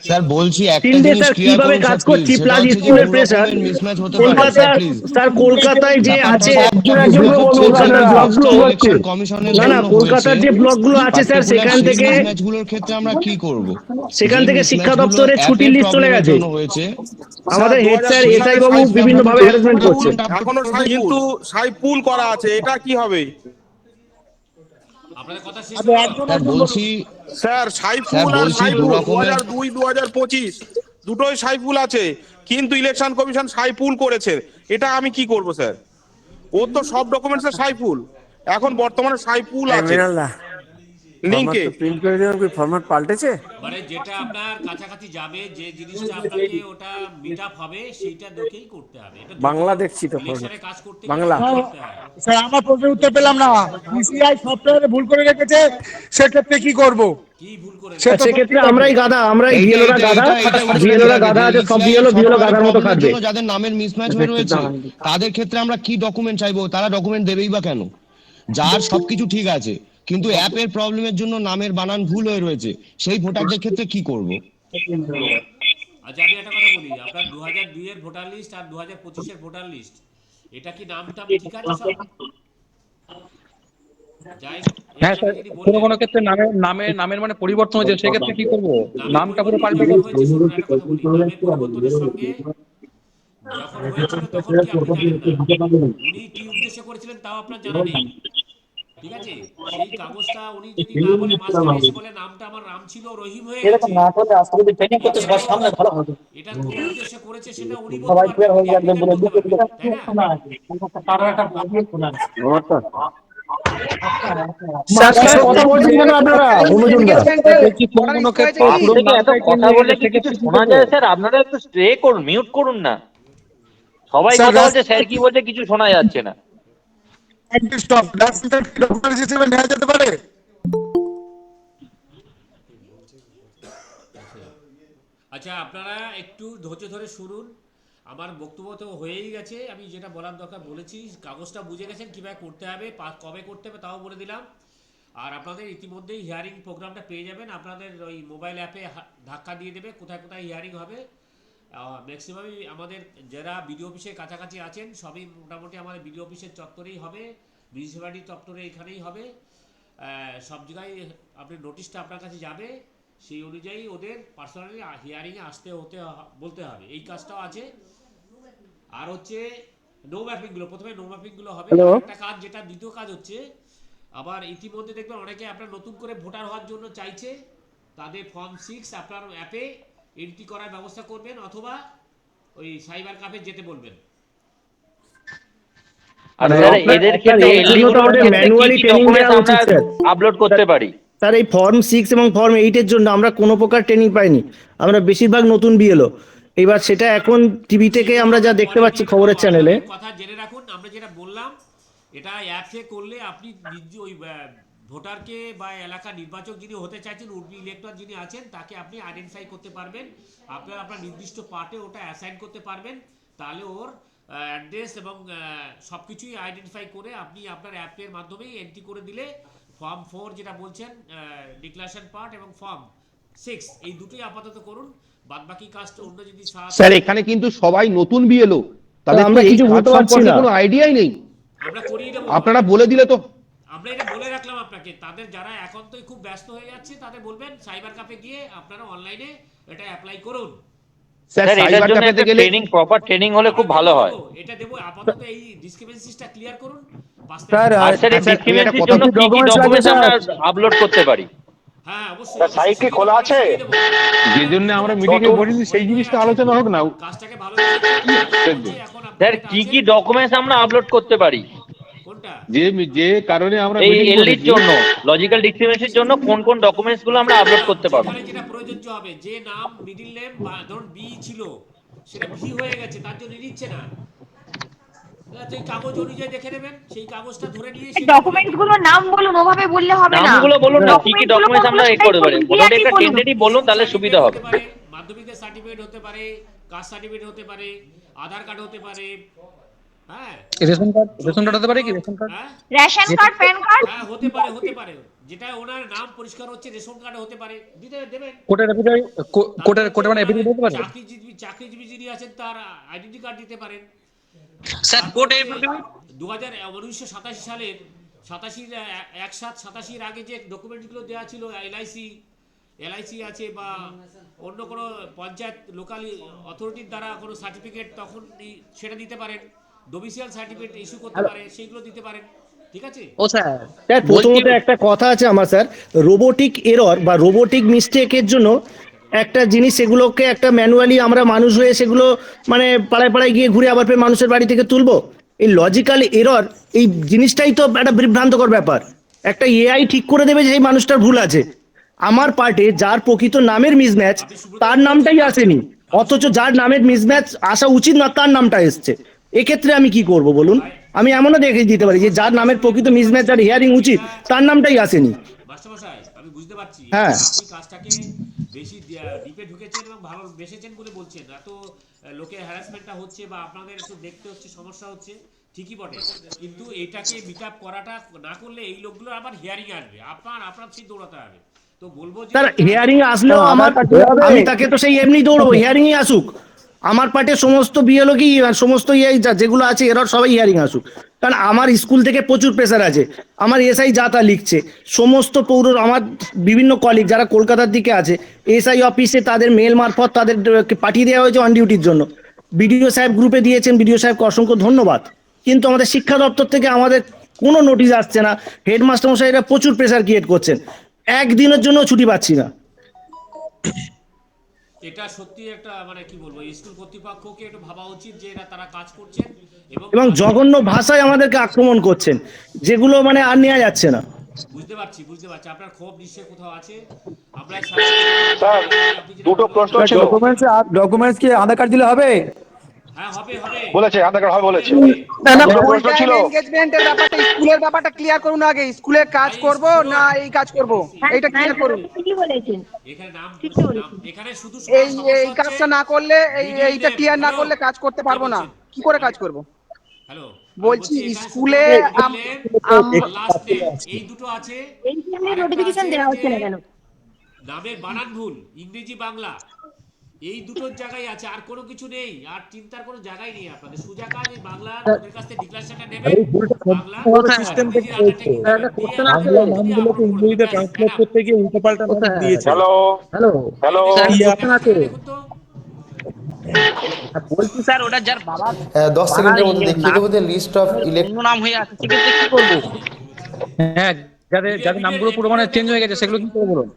S14: স্যার বলছি একটা
S1: ফিল্ডে
S14: জিনিস
S1: স্যার
S14: ক্লিয়ার
S1: কিভাবে
S14: করুন
S1: কাজ
S14: স্যার,
S1: করছি,
S14: প্লিজ।
S1: প্লাস
S14: সেটা হচ্ছে যে
S1: স্কুলের
S14: কোনো
S1: প্রেসার।
S14: রকমের মিসম্যাচ হতে পারে
S1: কলকাতা
S14: স্যার, প্লিজ।
S1: স্যার কলকাতায় যে আছে
S14: ইলেকশন কমিশনের
S1: না
S14: জন্য
S1: কলকাতার যে ব্লকগুলো আছে স্যার, সেখান থেকে
S14: ম্যাচগুলোর ক্ষেত্রে আমরা কি করব?
S1: সেখান থেকে শিক্ষা দপ্তরের ছুটির লিস্ট চলে গেছে। আমাদের হেড স্যার এসআই বাবু বিভিন্ন ভাবে হ্যারাসমেন্ট করছে।
S11: এখনো কিন্তু সাইপুল করা আছে, এটা কি হবে?
S4: আপনাদের কথা শেষ
S14: স্যার বলছি
S11: স্যার সাইফুল আর সাইফুল 2002 2025 দুটোই সাইফুল আছে, কিন্তু ইলেকশন কমিশন সাইফুল করেছে, এটা আমি কি করব স্যার? ওর তো সব ডকুমেন্টসে সাইফুল, এখন বর্তমানে সাইফুল আছে লিংকে।
S13: প্রিন্ট করে দেওয়ার কি ফরম্যাট পাল্টেছে?
S4: মানে যেটা আপনার কাছাকাছি যাবে, যে জিনিসটা আপনাকে ওটা মিট আপ হবে, সেইটা দেখেই করতে হবে। এটা
S13: বাংলা দেখছি তো
S4: ইলেকশনে কাজ করতে
S13: বাংলা।
S4: করতে হয়।
S13: স্যার আমার প্রশ্নের উত্তর পেলাম না। ইসিআই সফটওয়্যারে ভুল করে রেখেছে, সেক্ষেত্রে কি করব?
S4: কি ভুল করে?
S1: সেক্ষেত্রে আমরাই গাধা, আমরাই বিএলওরা গাধা, বিএলওরা গাধা আছে, সব বিএলও গাধার মতো খাটবে।
S14: যাদের নামের মিসম্যাচ হয়ে রয়েছে তাদের ক্ষেত্রে আমরা কি ডকুমেন্ট চাইবো? তারা ডকুমেন্ট দেবেই বা কেন? যার সবকিছু ঠিক আছে কিন্তু অ্যাপের প্রবলেমের জন্য নামের বানান ভুল হয়ে রয়েছে, সেই ভোটারদের ক্ষেত্রে কি করব?
S4: আচ্ছা আমি একটা কথা বলি, আপনার 2002 এর ভোটার লিস্ট আর 2025 এর ভোটার লিস্ট, এটা কি নামটা ঠিক আছে সব?
S2: হ্যাঁ স্যার, কোনো কোনো ক্ষেত্রে নামের মানে পরিবর্তন হয়েছে, সেক্ষেত্রে কি করব? নামটা পুরো পাল্টে গেছে।
S4: একটা কথা বলি, নামের পরিবর্তনের সঙ্গে যখন হয়েছিল তখন কি আপনি জানেন না? উনি কি উদ্দেশ্যে করেছিলেন তাও আপনার জানা নেই। ঠিক আছে, সেই কাগজটা উনি যদি না বলে মাঝখানে এসে বলে নামটা আমার রাম ছিল রহিম হয়ে গেছে, এটা কোন উদ্দেশ্যে করেছে সেটা উনি বলতে পারবেন, applicant বলতে পারবেন, তাই না?
S1: কথা বলছেন কেন আপনারা?
S15: কথা বললে কি কিছু শোনা যায় স্যার? আপনারা একটু স্টে করুন, মিউট করুন না। সবাই কথা বলছে, স্যার কি বলছে কিছু শোনা যাচ্ছে না।
S13: নেওয়া যেতে পারে।
S4: আচ্ছা, আপনারা একটু ধৈর্য ধরে শুনুন। আমার বক্তব্য তো হয়েই গেছে, আমি যেটা বলার দরকার বলেছি, কাগজটা বুঝে গেছেন কীভাবে করতে হবে, কবে করতে হবে তাও বলে দিলাম। আর আপনাদের ইতিমধ্যেই হিয়ারিং প্রোগ্রামটা পেয়ে যাবেন, আপনাদের ওই মোবাইল অ্যাপে ধাক্কা দিয়ে দেবে কোথায় কোথায় হিয়ারিং হবে। ম্যাক্সিমামই আমাদের যারা বিডিও অফিসের কাছাকাছি আছেন সবই মোটামুটি আমাদের বিডিও অফিসের চত্বরেই হবে, মিউনিসিপ্যালিটি চত্বরে এখানেই হবে। সব জায়গায় আপনি নোটিশটা আপনার কাছে যাবে, সেই অনুযায়ী ওদের পার্সোনালি হিয়ারিংয়ে আসতে বলতে হবে। এই কাজটাও আছে। আর হচ্ছে নো ম্যাপিংগুলো, প্রথমে নো ম্যাপিংগুলো হবে। একটা কাজ, যেটা দ্বিতীয় কাজ হচ্ছে, আবার ইতিমধ্যে দেখবেন অনেকে আপনার নতুন করে ভোটার হওয়ার জন্য চাইছে, তাদের ফর্ম 6 আপনার অ্যাপে এন্ট্রি করার ব্যবস্থা করবেন, অথবা ওই সাইবার ক্যাফে যেতে বলবেন।
S15: আর স্যার এদের ক্ষেত্রে এলডি গুলোর ম্যানুয়ালি ট্রেনিং দেওয়া উচিত স্যার, আপলোড করতে পারি।
S1: স্যার এই ফর্ম 6 এবং ফর্ম 8 এর জন্য আমরা কোনো প্রকার ট্রেনিং পাইনি, আমরা বেশিরভাগ নতুন বিএলও। এবার সেটা এখন টিভি থেকে আমরা যা দেখতে পাচ্ছি খবরের চ্যানেলে।
S4: কথা জেনে রাখুন, আমরা যেটা বললাম এটা অ্যাপে করলে আপনি নিজে ওই ভোটারকে বা এলাকা নির্বাচক যিনি হতে চাইছেন, উর্বি ইলেক্টর যিনি আছেন, তাকে আপনি আইডেন্টিফাই করতে পারবেন, আপনার নির্দিষ্ট পার্টে ওটা অ্যাসাইন করতে পারবেন। তাহলে ওর অ্যাড্রেস এবং সব কিছুই আইডেন্টিফাই করে আপনি আপনার অ্যাপের মাধ্যমেই এন্ট্রি করে দিলে ফর্ম 4 যেটা বলছেন ডিক্লারেশন পার্ট এবং ফর্ম 6 এই দুটোই আপাতত করুন, বাদবাকি কাজটা অন্য যদি
S3: স্যার এখানে কিন্তু সবাই নতুন বিএলও, তাদের
S1: আমরা কিছু বলতে পারছি না,
S3: কোনো আইডিয়াই নেই।
S4: আমরা করিয়ে দেব,
S3: আপনারা বলে দিলে তো।
S4: আমরা এটা বলে রাখলাম আপনাকে। তাদের যারা একান্তই খুব ব্যস্ত হয়ে যাচ্ছে তাদের বলবেন সাইবার ক্যাফে গিয়ে আপনারা অনলাইনে এটা অ্যাপ্লাই করুন।
S15: স্যার এটার জন্য একটা ট্রেনিং, প্রপার ট্রেনিং হলে খুব ভালো হয়।
S4: এটা দেব, আপাতত এই ডিসক্রিপেন্সিটা ক্লিয়ার করুন।
S15: স্যার আর স্যার এই ডিসক্রিপেন্সির জন্য কি কি ডকুমেন্টস আমরা আপলোড করতে পারি?
S4: হ্যাঁ অবশ্যই।
S5: সাইট কি খোলা আছে?
S2: যে জন্য আমরা মিটিং এ বসেছি সেই জিনিসটা আলোচনা হোক না।
S4: কাজটাকে ভালো
S15: স্যার কি কি ডকুমেন্টস আমরা আপলোড করতে পারি?
S4: কোনটা?
S2: যে কারণে আমরা
S15: এই এলডির জন্য, লজিক্যাল ডিসক্রিমিনেশনের জন্য কোন কোন ডকুমেন্টস গুলো আমরা আপলোড করতে পারবো?
S4: এখানে যেটা প্রযোজ্য হবে, যে নাম মিডল নেম বা ধরুন বি ছিল সেটা ভি হয়ে গেছে, তার জন্য নিচ্ছে না, সেই কাগজ অনুযায়ী দেখে নেবেন, সেই কাগজটা ধরে নিয়ে সেই
S16: ডকুমেন্টসগুলোর নাম বলুন, ওভাবে বললে হবে না।
S15: নামগুলো বলুন না, কি কি ডকুমেন্টস আমরা এ করতে পারি, মোটামুটি একটা টেন্টেটিভ বলুন, তাহলে সুবিধা হবে।
S4: মাধ্যমিকের সার্টিফিকেট হতে পারে, কাস্ট সার্টিফিকেট হতে পারে, আধার কার্ড হতে পারে, হ্যাঁ
S2: রেশন কার্ড হতে পারে কি?
S16: রেশন কার্ড, প্যান কার্ড,
S4: হ্যাঁ হতে পারে, যেটা ওনার নাম পরিষ্কার হচ্ছে, রেশন কার্ড হতে পারে, দিতে দেবেন।
S2: কোটার মানে এফিডেভিট হতে পারে।
S4: চাকরিজীবী যিনি আছেন তার আইডেন্টি কার্ড দিতে পারেন।
S12: স্যার কোর্টে
S4: 1987 সালের 87 আগে যে ডকুমেন্টগুলো দেওয়া ছিল, এলআইসি আছে বা অন্য কোনো পঞ্চায়েত লোকাল অথরিটির দ্বারা কোনো সার্টিফিকেট, তখন সেটা দিতে পারেন। ডোমিসাইল সার্টিফিকেট ইস্যু করতে পারে, সেইগুলো দিতে পারেন। ঠিক আছে?
S12: ও স্যার
S1: প্রথমত একটা কথা আছে আমার স্যার, রোবোটিক এরর বা রোবোটিক মিস্টেকের জন্য একটা জিনিস, সেগুলোকে একটা ম্যানুয়ালি আমরা মানুষ হয়ে সেগুলো মানে পাড়ায় পাড়ায় গিয়ে ঘুরে আবার ফের মানুষের বাড়ি থেকে তুলবো। এই লজিক্যাল এরর এই জিনিসটাই তো একটা বিভ্রান্তকর ব্যাপার। একটা এআই ঠিক করে দেবে যে এই মানুষটার ভুল আছে। আমার পার্টে যার প্রকৃত নামের মিসম্যাচ, তার নামটাই আসেনি, অথচ যার নামের মিসম্যাচ আসা উচিত না তার নামটা এসছে। এক্ষেত্রে আমি কি করব বলুন? আমি এমনও দেখে দিতে পারি যে যার নামের প্রকৃত মিসম্যাচ, যার হিয়ারিং উচিত, তার নামটাই আসেনি।
S4: মাস্টারমশাই আমি বুঝতে পারছি,
S1: হ্যাঁ
S4: আপনি কাজটাকে বেশি ডিপে ঢুকেছেন এবং ভালো বেসেছেন বলে বলছেন, এত লোকে হ্যারাসমেন্টটা হচ্ছে বা আপনাদের একটু দেখতে হচ্ছে, সমস্যা হচ্ছে, ঠিকই বটে, কিন্তু এটাকে মিট আপ করাটা না করলে এই লোকগুলো আবার হিয়ারিং আসবে, আপনার সেই দৌড়াতে হবে। তো বলবো যে
S1: স্যার হিয়ারিং আসলেও আমার আমি তাকে তো সেই এমনি দৌড়বো, হিয়ারিংই আসুক। আমার পার্টে সমস্ত বিএলও কি সমস্ত যেগুলো আছে এরা সবাই হিয়ারিং আসুক, কারণ আমার স্কুল থেকে প্রচুর প্রেসার আছে। আমার এসআই যা তা লিখছে, সমস্ত পৌর আমার বিভিন্ন কলিগ যারা কলকাতার দিকে আছে, এসআই অফিসে তাদের মেল মারফত তাদের পাঠিয়ে দেওয়া হয়েছে অন ডিউটির জন্য। বিডিও সাহেব গ্রুপে দিয়েছেন, বিডিও সাহেবকে অসংখ্য ধন্যবাদ। কিন্তু আমাদের শিক্ষা দপ্তর থেকে আমাদের কোনো নোটিশ আসছে না। হেডমাস্টার মশাইরা প্রচুর প্রেসার ক্রিয়েট করছেন, একদিনের জন্য ছুটি পাচ্ছি না।
S4: এটা সত্যি একটা মানে কি বলবো, স্কুল কর্তৃপক্ষকে একটু ভাবা উচিত যে এরা তারা কাজ করছেন
S1: এবং জঘন্য ভাষায় আমাদেরকে আক্রমণ করছেন, যেগুলো মানে আর নেওয়া যাচ্ছে না।
S4: বুঝতে পারছি আপনার ক্ষোভ নিশ্চয়ই কোথাও আছে। আমরা
S3: স্যার দুটো প্রশ্ন ছিল।
S13: ডকুমেন্টস কি আধার কার্ড দিলে হবে?
S4: হ্যাঁ হবে হবে
S3: বলেছে আধার কার্ড হবে বলেছে।
S13: না না,
S3: দুটো প্রশ্ন ছিল।
S13: এনগেজমেন্টের ব্যাপারটা, স্কুলের ব্যাপারটা ক্লিয়ার করুন আগে। স্কুলে কাজ করব না এই কাজ করব, এইটা ক্লিয়ার করুন।
S16: ঠিকই বলেছেন।
S4: এখানে এখানে শুধু
S13: এই কাজটা না করলে, এইটা ক্লিয়ার না করলে কাজ করতে পারবো না। কি করে কাজ করব?
S4: হ্যালো
S13: বলছি স্কুলে
S4: লাস্ট নেম এই দুটো আছে,
S16: এই জন্য নোটিফিকেশন দেওয়া হচ্ছে না কেন?
S4: নামের বানান ভুল, ইংরেজি বাংলা এই দুটোর জায়গায় আছে, আর কোনো কিছু নেই, আর চিন্তার কোনো জায়গাই নেই আপনাদের। সোজা কাজ এই বাংলা ওদের কাছ থেকে ডিক্লারেশনটা নেবেন, বাংলা
S2: সিস্টেম থেকে বাংলা নামগুলোকে ইংরেজিতে ট্রান্সলেট করতে গিয়ে উল্টোপাল্টা নাম দিয়েছে।
S3: হ্যালো
S12: হ্যালো
S3: হ্যালো
S12: বলছি স্যার, ওটা যার বাবা
S8: 10 সেকেন্ডের মধ্যে দেখিয়ে দেবো যে লিস্ট অফ
S12: অন্য নাম হয়ে আছে, সেক্ষেত্রে কি করবো?
S2: হ্যাঁ, যাদের যাদের নামগুলো পুরো মানে চেঞ্জ হয়ে গেছে সেগুলো কি করে বলুন?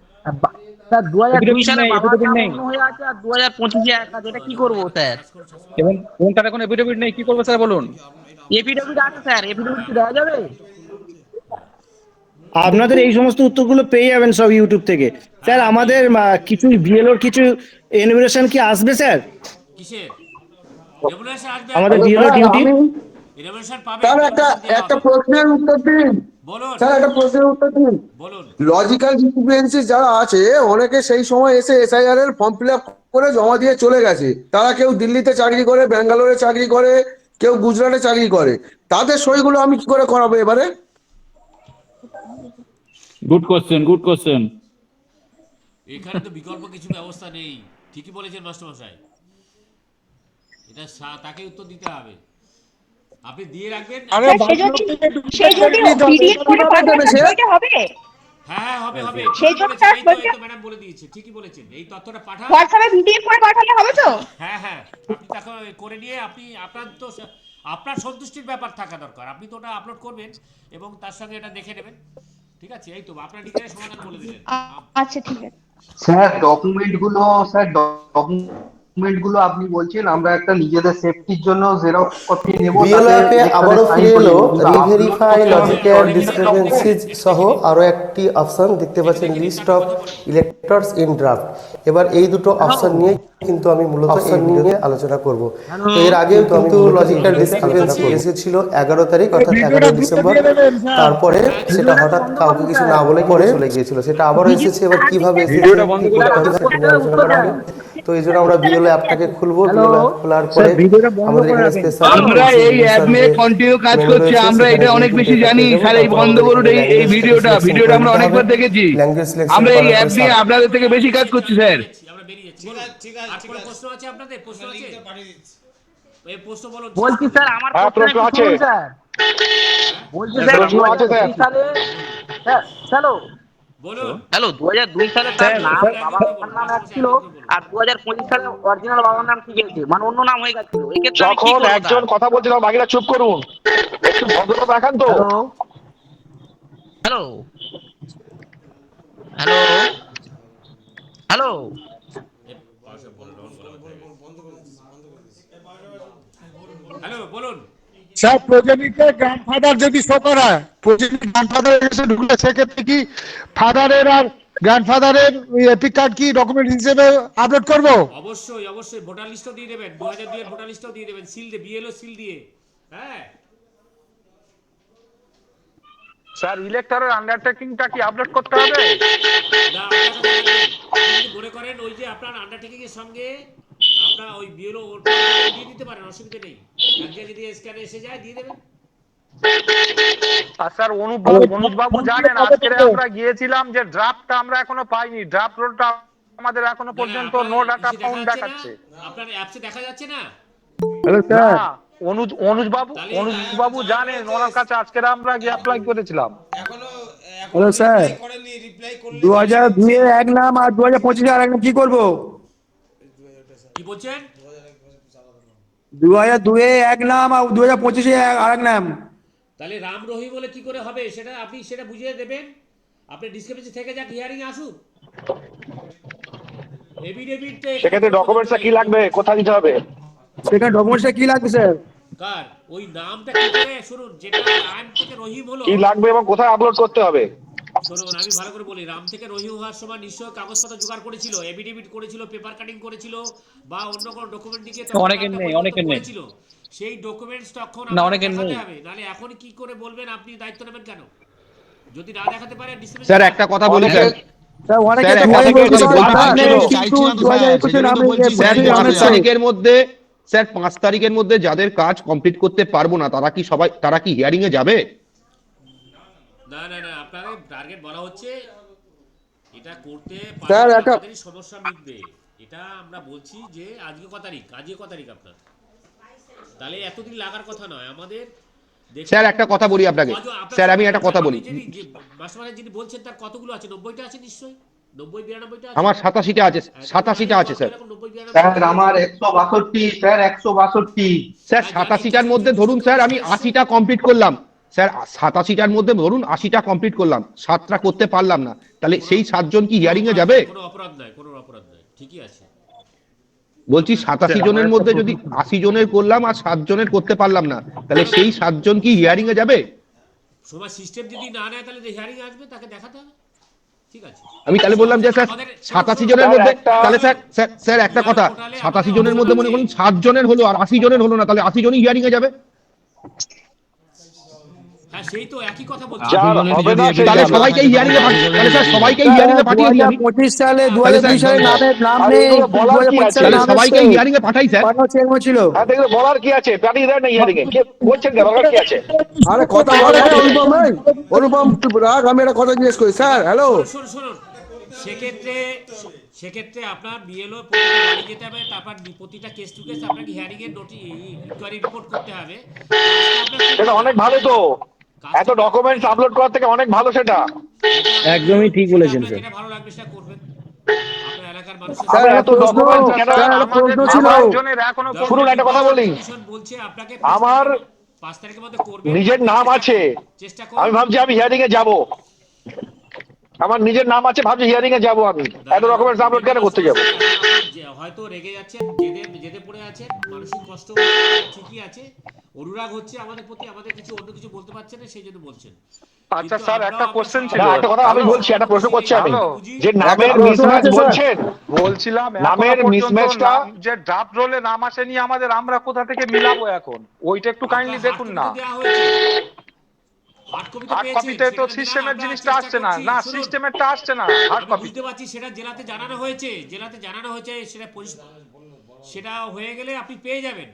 S12: স্যার 2002 সালে বাবার
S2: এফিডেভিট
S12: নাম
S2: নেই
S12: অন্য হয়ে আছে, আর 2025-এ এক আছে, এটা কি করবো স্যার?
S2: এবং কোনটার এখন এফিডেভিট নেই, কি করবো স্যার বলুন?
S12: এফিডেভিট আছে স্যার, এফিডেভিট কি দেওয়া যাবে?
S1: আপনাদের এই সমস্ত উত্তরগুলো পেয়ে যাবেন সব ইউটিউব থেকে। স্যার আমাদের কিছু বিএলওর কিছু এনুমারেশন কি আসবে স্যার?
S4: কিসের রেগুলেশন আসবে?
S1: আমাদের বিএলও ডিউটি
S4: রেগুলেশন পাবে।
S13: স্যার একটা প্রশ্নের উত্তর দিন।
S4: বলুন
S13: স্যার একটা প্রশ্নের উত্তর দিন।
S4: বলুন।
S13: লজিক্যাল ডিসক্রিপেন্সি যারা আছে, অনেকে সেই সময় এসে এসআইআর এর ফর্ম ফিল আপ করে জমা দিয়ে চলে গেছে। তারা কেউ দিল্লিতে চাকরি করে, ব্যাঙ্গালোরে চাকরি করে, কেউ গুজরাটে চাকরি করে। তাদের সইগুলো আমি কি করে করাবো এবারে?
S2: Good question.
S4: এখানে তো বিকল্প কিছু ব্যবস্থা নেই, ঠিকই বলেছেন মাস্টারমশাই, এটা তাকে উত্তর দিতে হবে। আপনি দিয়ে রাখবেন।
S16: সেই যদি পিডিএফ করে পাঠাবেন সেটা হবে?
S4: হ্যাঁ হবে হবে,
S16: সেই জন্য স্যার বলছেন,
S4: ম্যাডাম বলে দিয়েছে, ঠিকই বলেছেন। এই তথ্যটা পাঠান
S16: হোয়াটসঅ্যাপে পিডিএফ করে পাঠালে হবে তো?
S4: হ্যাঁ হ্যাঁ, আপনি তাকে করে নিয়ে আপনি আপনার সন্তুষ্টির ব্যাপার থাকা দরকার। আপনি তো ওটা আপলোড করবেন এবং তার সঙ্গে এটা দেখে নেবেন, ঠিক আছে? এই তো আপনার ডিগ্রির সমাধান বলে দিলেন।
S16: আচ্ছা ঠিক আছে
S6: স্যার। ডকুমেন্টগুলো আপনি বলছেন আমরা একটা নিজেদের সেফটির জন্য জেরক্স কপি নেব।
S8: বিএলও অ্যাপে আবারও ফিরে এলো রিভেরিফাই লজিক্যাল ডিসক্রিপেন্সিজ সহ আরও একটি অপশন দেখতে পাচ্ছেন, list of electors in draft. এবার এই দুটো অপশন নিয়ে কিন্তু আমি মূলত এই ভিডিওতে আলোচনা করব। তো এর আগেও কিন্তু লজিক্যাল ডিসক্রিপেন্সি এসেছিল 11 তারিখ অর্থাৎ 11 ডিসেম্বর। তারপরে সেটা হঠাৎ কাউকে কিছু না বলে পরে চলে গিয়েছিল, সেটা আবারও এসেছে। এবার কিভাবে এসেছে সেটা নিয়ে আলোচনা করা হবে। তো এই জন্য আমরা বিএলও অ্যাপটাকে খুলবো। বিএলও অ্যাপ খোলার পরে আমাদের এখানে স্পেশাল
S13: আমরা এই অ্যাপ নিয়ে কন্টিনিউ কাজ করছি, আমরা এটা অনেক বেশি জানি। স্যার এই বন্ধ করুন এই ভিডিওটা আমরা অনেকবার দেখেছি। আমরা এই অ্যাপ নিয়ে আপনাদের থেকে বেশি কাজ করছি স্যার।
S4: আমরা বেরিয়েছি। ঠিক আছে। আর কোনো প্রশ্ন আছে আপনাদের? প্রশ্ন আছে? এই প্রশ্ন বলুন।
S12: বলছি স্যার, আমার
S3: প্রশ্ন আছে
S12: স্যার। বলছি স্যার,
S3: প্রশ্ন আছে স্যার।
S12: হ্যালো
S4: বলুন।
S12: হ্যালো 2002 সালে তার নাম বাবার নাম এক ছিল, আর 2025 সালে অরিজিনাল বাবার নাম ঠিক আছে, মানে অন্য নাম হয়ে গেছিল। এই ক্ষেত্রে আমি কি
S3: যখন
S12: করব?
S3: একজন কথা বলছিল বাকিরা চুপ করুন, একটু ভদ্রতা দেখান তো।
S12: হ্যালো হ্যালো হ্যালো
S4: হ্যালো বলুন।
S13: স্যার প্রজেনিতে গ্র্যান্ডফাদার যদি শো করা, প্রজেনি গ্র্যান্ডফাদার এসে ঢুকলে সেক্ষেত্রে কি ফাদারের আর গ্র্যান্ডফাদারের এপিক কার্ড কি ডকুমেন্ট হিসেবে আপলোড করব?
S4: অবশ্যই অবশ্যই, ভোটার লিস্টও দিয়ে দেবেন, 2002 এর ভোটার লিস্টও দিয়ে দেবেন, সিল দিয়ে, বিএলও সিল দিয়ে। হ্যাঁ
S11: স্যার ইলেক্টরের আন্ডারটেকিংটা কি আপলোড করতে হবে?
S4: না, আপনি যদি মনে করেন ওই যে আপনার আন্ডারটেকিং এর সঙ্গে আপনার ওই বিএলও দিয়ে দিতে পারেন, অসুবিধা নেই। এক জায়গায় যদি স্ক্যানে এসে যায় দিয়ে দেবেন।
S11: আর স্যার অনুজবাবু জানেন আজকে আমরা গিয়েছিলাম যে ড্রাফটটা আমরা এখনো পাইনি। ড্রাফট রোলটা আমাদের এখনো পর্যন্ত নো ডাটা ফাউন্ড দেখাচ্ছে।
S4: আপনার অ্যাপসে দেখা যাচ্ছে না?
S13: হ্যালো স্যার,
S11: অনুজবাবু জানেন, ওনার কাছে আজকে আমরা গিয়ে অ্যাপ্লাই করেছিলাম।
S13: হ্যালো স্যার, 2002 এ এক নাম আর 2025 এ আরেক নাম, কি করব?
S4: কি বলছেন?
S13: 2002 এ এক নাম আর 2025 এ আরেক নাম।
S4: তাহলে রাম রহিম বলে কি করে হবে সেটা আপনি সেটা বুঝিয়ে দেবেন। আপনি ডিসক্রিপেন্সি থেকে যাক, হিয়ারিং আসুন। এফিডেভিট
S5: সেক্ষেত্রে ডকুমেন্টসটা কি লাগবে, কোথায় দিতে হবে?
S1: সেটা ডকুমেন্টসটা কি লাগবে স্যার?
S4: কার ওই নামটা কি করে, শুনুন, যেটা রাম থেকে রহিম হলো,
S5: কি লাগবে এবং কোথায় আপলোড করতে হবে?
S4: শুনুন আমি ভালো করে বলি, রাম থেকে রহিম হওয়ার সময় নিশ্চয় কাগজপত্র জোগাড় করেছিল, এফিডেভিট করেছিল, পেপার কাটিং করেছিল, বা অন্য কোনো ডকুমেন্ট দিকে
S2: অনেকের নেই, অনেকের নেই।
S4: করেছিল। সেই ডকুমেন্টস তখন
S2: না,
S4: আপনাকে
S2: অনেকের
S4: দেখাতে
S2: নেই।
S4: হবে, নাহলে এখন কি করে বলবেন আপনি দায়িত্ব নেবেন কেন? যদি না দেখাতে পারে
S3: স্যার একটা কথা বলি স্যার,
S1: স্যার অনেকে
S3: স্যার
S1: তো
S3: একটা
S1: বলে
S3: থেকে
S1: বলছে
S3: বলি,
S1: স্যার,
S3: আপনি
S1: কিন্তু
S14: চাইছি না তো স্যার,
S1: 2021
S14: সেজন্য তো
S1: নামে
S14: বলছি,
S3: স্যার
S14: বলছি
S3: 5
S14: আমরা-
S3: তারিখের মধ্যে, স্যার 5 তারিখের মধ্যে যাদের কাজ কমপ্লিট করতে পারবো না তারা কি হিয়ারিং এ যাবে?
S4: না না না, আপনাদের টার্গেট বলা হচ্ছে, এটা করতে
S13: স্যার,
S4: পারলে
S13: একটা-
S4: আমাদেরই সমস্যা মিটবে। এটা আমরা বলছি যে আজকে ক তারিখ, আজকে ক তারিখ আপনার, তাহলে এতদিন লাগার কথা নয় আমাদের। দেখুন,
S3: স্যার একটা কথা বলি আপনাকে,
S4: আপনার
S3: স্যার আমি
S4: সময়
S3: একটা কথা
S4: আপনি
S3: বলি,
S4: যে মাসে মাসে যিনি বলছেন তার কতগুলো আছে? 90টা আছে নিশ্চয়ই, 90-92টা আছে।
S3: আমার 87টা আছে, 87টা আছে স্যার।
S4: 90-92
S6: স্যার আমার 162, স্যার 162।
S3: স্যার 87টার মধ্যে ধরুন স্যার আমি 80টা কমপ্লিট করলাম, স্যার 87টার মধ্যে ধরুন 80টা কমপ্লিট করলাম, 7টা করতে পারলাম না, তাহলে সেই 7 জন কি হিয়ারিং এ যাবে?
S4: কোনো অপরাধ নাই, কোনো অপরাধ নাই, ঠিকই আছে।
S3: বলছি 87 জনের মধ্যে যদি 80 জনের করলাম আর 7 জনের করতে পারলাম না, তাহলে সেই 7 জন কি হিয়ারিং এ যাবে?
S4: সময় সিস্টেম যদি না নেয় তাহলে যে হিয়ারিং আসবে তাকে দেখাতে হবে, ঠিক আছে।
S3: আমি তাহলে বললাম যে স্যার 87 জনের মধ্যে, তাহলে স্যার একটা কথা, 87 জনের মধ্যে মনে করুন 7 জনের হলো আর 80 জনের হলো না, তাহলে 80 জনই হিয়ারিং এ যাবে?
S4: হ্যাঁ সেই তো একই কথা বলছি।
S3: তাহলে সবাইকে হিয়ারিং এ তাহলে স্যার সবাইকে হিয়ারিং এ পাঠিয়ে দিই আমি।
S1: 2025 সালে 2002 সালে নাম
S5: আর
S1: নেই,
S5: এগুলো বলার কি
S1: 2025
S5: আছে?
S1: সালে
S3: তাহলে
S1: নাম
S3: সবাইকে
S1: এসছে,
S3: হিয়ারিং এ পাঠাই স্যার।
S1: চেয়ারম্যান ছিল।
S5: হ্যাঁ দেখুন, বলার কি আছে? পাঠিয়ে দেন না হিয়ারিং এ, কে বলছেন কেন, বলার কি আছে?
S13: আরে কথা বলে অনুপম ভাই, অনুপম রাগ, আমি একটা কথা জিজ্ঞেস করি স্যার। হ্যালো
S4: শুনুন, সেক্ষেত্রে আপনার বিএলও প্রতিটা বাড়ি যেতে হবে, তারপর প্রতিটা কেস টু কেস আপনাকে হিয়ারিং এর ইনকোয়ারি রিপোর্ট করতে হবে।
S5: সেটা অনেক ভালো তো, এত ডকুমেন্টস আপলোড করার থেকে অনেক ভালো সেটা।
S1: একদমই ঠিক বলেছেন স্যার।
S4: যেটা ভালো লাগবে সেটা করবেন আপনার এলাকার মানুষের।
S1: স্যার
S5: এত ডকুমেন্টস কেন? শুনুন একটা কথা বলি,
S4: বলছে আপনাকে
S5: আমার
S4: 5 তারিখের মধ্যে করবে,
S5: নিজের নাম আছে,
S4: চেষ্টা
S5: আমি ভাবছি আমি হিয়ারিং এ যাব, আমার নিজের নাম আছে, ভাবছি হিয়ারিং এ যাব, আমি এত ডকুমেন্টস আপলোড কেন করতে যাব?
S4: হয়তো রেগে যাচ্ছেন, জেদে পড়ে আছেন, মানসিক কষ্ট ঠিকই আছে, অনুরাগ হচ্ছে আমাদের প্রতি, আমাদের কিছু অন্য কিছু বলতে পারছেন না সেই জন্য বলছেন।
S11: আচ্ছা স্যার, একটা কোশ্চেন ছিল।
S5: না, একটা কথা আমি বলছি, একটা প্রশ্ন করছি আমি, যে নামের মিসম্যাচ বলছেন,
S11: বলছিলাম
S5: নামের
S11: এখনো পর্যন্ত
S5: মিসম্যাচটা
S11: যে ড্রাফট রোলে নাম আসেনি আমাদের, আমরা কোথা থেকে মিলাবো এখন? ওইটা একটু কাইন্ডলি দেখুন না।
S4: হার্ড কপি
S11: হার্ড কপিতে তো সিস্টেমের জিনিসটা আসছে না, না সিস্টেমেরটা আসছে না, হার্ড কপি।
S4: বুঝতে পারছি, সেটা জেলাতে জানানো হয়েছে, সেটা সেটা হয়ে গেলে আপনি পেয়ে যাবেন,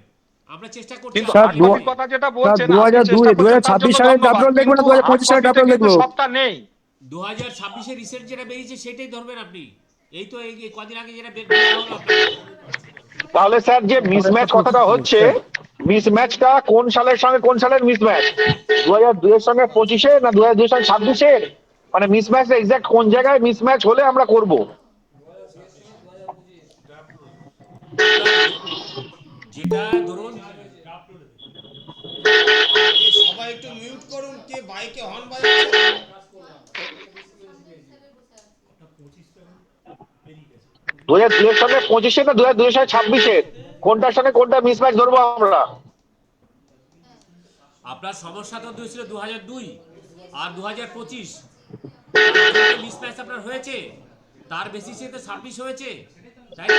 S4: আমরা চেষ্টা করছি।
S11: কিন্তু হার্ড কপির কথা যেটা বলছেন,
S1: 2026 সালে ড্রাফট রোল দেখবো না, 2025 সালে ড্রাফট রোল দেখবো।
S11: সবটা নেই।
S4: 2026 এর রিসেন্ট যেটা বেরিয়েছে সেটাই ধরবেন আপনি। এই তো এই কদিন আগে যেটা বের করা হলো আপনার।
S5: তাহলে স্যার যে মিসম্যাচ কথাটা হচ্ছে, মিসম্যাচটা কোন সালের সঙ্গে কোন সালের মিসম্যাচ? 2002 এর সঙ্গে 25 এর, না 2002 সঙ্গে 26 এর? মানে মিসম্যাচটা এক্সাক্ট কোন জায়গায় মিসম্যাচ হলে আমরা করব?
S4: যেটা ধরুন,
S9: সবাই একটু মিউট করুন, কে বাইকে হর্ন বাজাচ্ছে।
S5: 2002 এর সঙ্গে 25 এর, না 2002 এর সঙ্গে 26 এর? কোনটার সঙ্গে কোনটা মিসম্যাচ ধরবো আমরা?
S4: আপনার সমস্যা তো ছিল 2002 আর 2025, মিসম্যাচ আপনার হয়েছে, তার বেসিসে তো 26 হয়েছে, তাই না?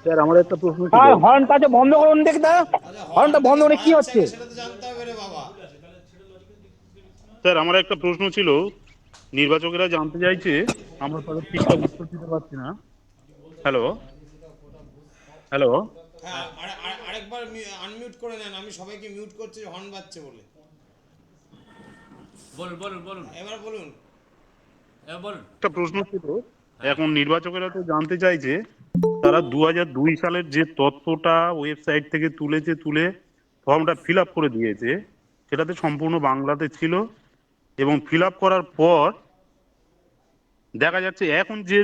S1: স্যার আমার একটা প্রশ্ন ছিল। আর হর্নটা যে বন্ধ করুন দেখতে, হর্নটা বন্ধ করে কি হচ্ছে?
S9: সেটা তো জানতে হবে রে বাবা।
S11: স্যার আমার একটা প্রশ্ন ছিল, নির্বাচকেরা জানতে চাইছে, আমরা তাদের ঠিকঠাক উত্তর দিতে পারছি না। হ্যালো হ্যালো
S9: হ্যাঁ, আরেকবার আনমিউট করে নেন, আমি সবাইকে মিউট করছি হর্ন বাজছে বলে।
S4: বলুন
S9: এবার বলুন।
S11: একটা প্রশ্ন ছিল, এখন নির্বাচকেরা তো জানতে চাইছে, তারা 2002 সালের যে তথ্যটা ওয়েবসাইট থেকে তুলে ফর্মটা ফিল আপ করে দিয়েছে, সেটাতে সম্পূর্ণ বাংলাতে ছিল, এবং ফিল আপ করার পর দেখা যাচ্ছে এখন যে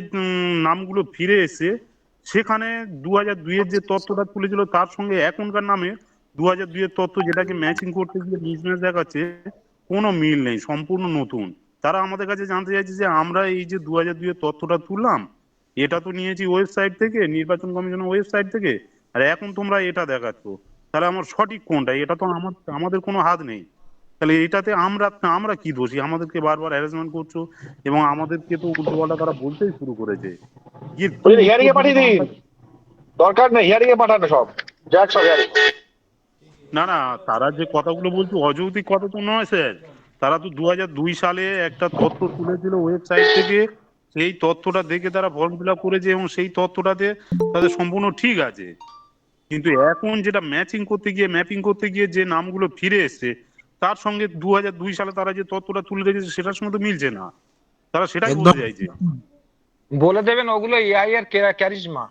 S11: নামগুলো ফিরে এসে, সেখানে 2002 এর যে তথ্যটা তুলেছিল তার সঙ্গে এখনকার নামে 2002 এর তথ্য যেটাকে ম্যাচিং করতে গিয়ে বিজনেস দেখাচ্ছে, কোনো মিল নেই, সম্পূর্ণ নতুন। তারা আমাদের কাছে জানতে চাইছে যে আমরা এই যে 2002 এর তথ্যটা তুললাম, এটা তো নিয়েছি ওয়েবসাইট থেকে, নির্বাচন কমিশনের ওয়েবসাইট থেকে, আর এখন তোমরা এটা দেখাচ্ছ, তাহলে আমার সঠিক কোনটা? এটা তো আমাদের কোনো হাত নেই। তাহলে এটাতে আমরা কি দোষী? আমাদেরকে বারবার হ্যারাসমেন্ট করছো এবং আমাদেরকে তো উল্টোপাল্টা তারা বলতেই শুরু করেছে।
S3: হিয়ারিং এ পাঠিয়ে দিন, দরকার নেই হিয়ারিং এ পাঠানো, সব যাক সব হিয়ারিং।
S11: না না, তারা যে কথাগুলো বলছে অযৌক্তিক কথা তো নয় স্যার। তারা তো 2002 সালে একটা তথ্য তুলেছিল ওয়েবসাইট থেকে, সেই তথ্যটা দেখে তারা ফর্ম ফিল আপ করেছে এবং সেই তথ্যটাতে তাদের সম্পূর্ণ ঠিক আছে। কিন্তু এখন যেটা ম্যাপিং করতে গিয়ে যে নামগুলো ফিরে এসছে, তার সঙ্গে 2002 সালে তারা যে তথ্যটা তুলে রেখেছে সেটার সঙ্গে তো মিলছে না। তারা সেটাই বলতে চাইছে।
S2: বলে দেবেন ওগুলো এআই এর ক্যারিশমা।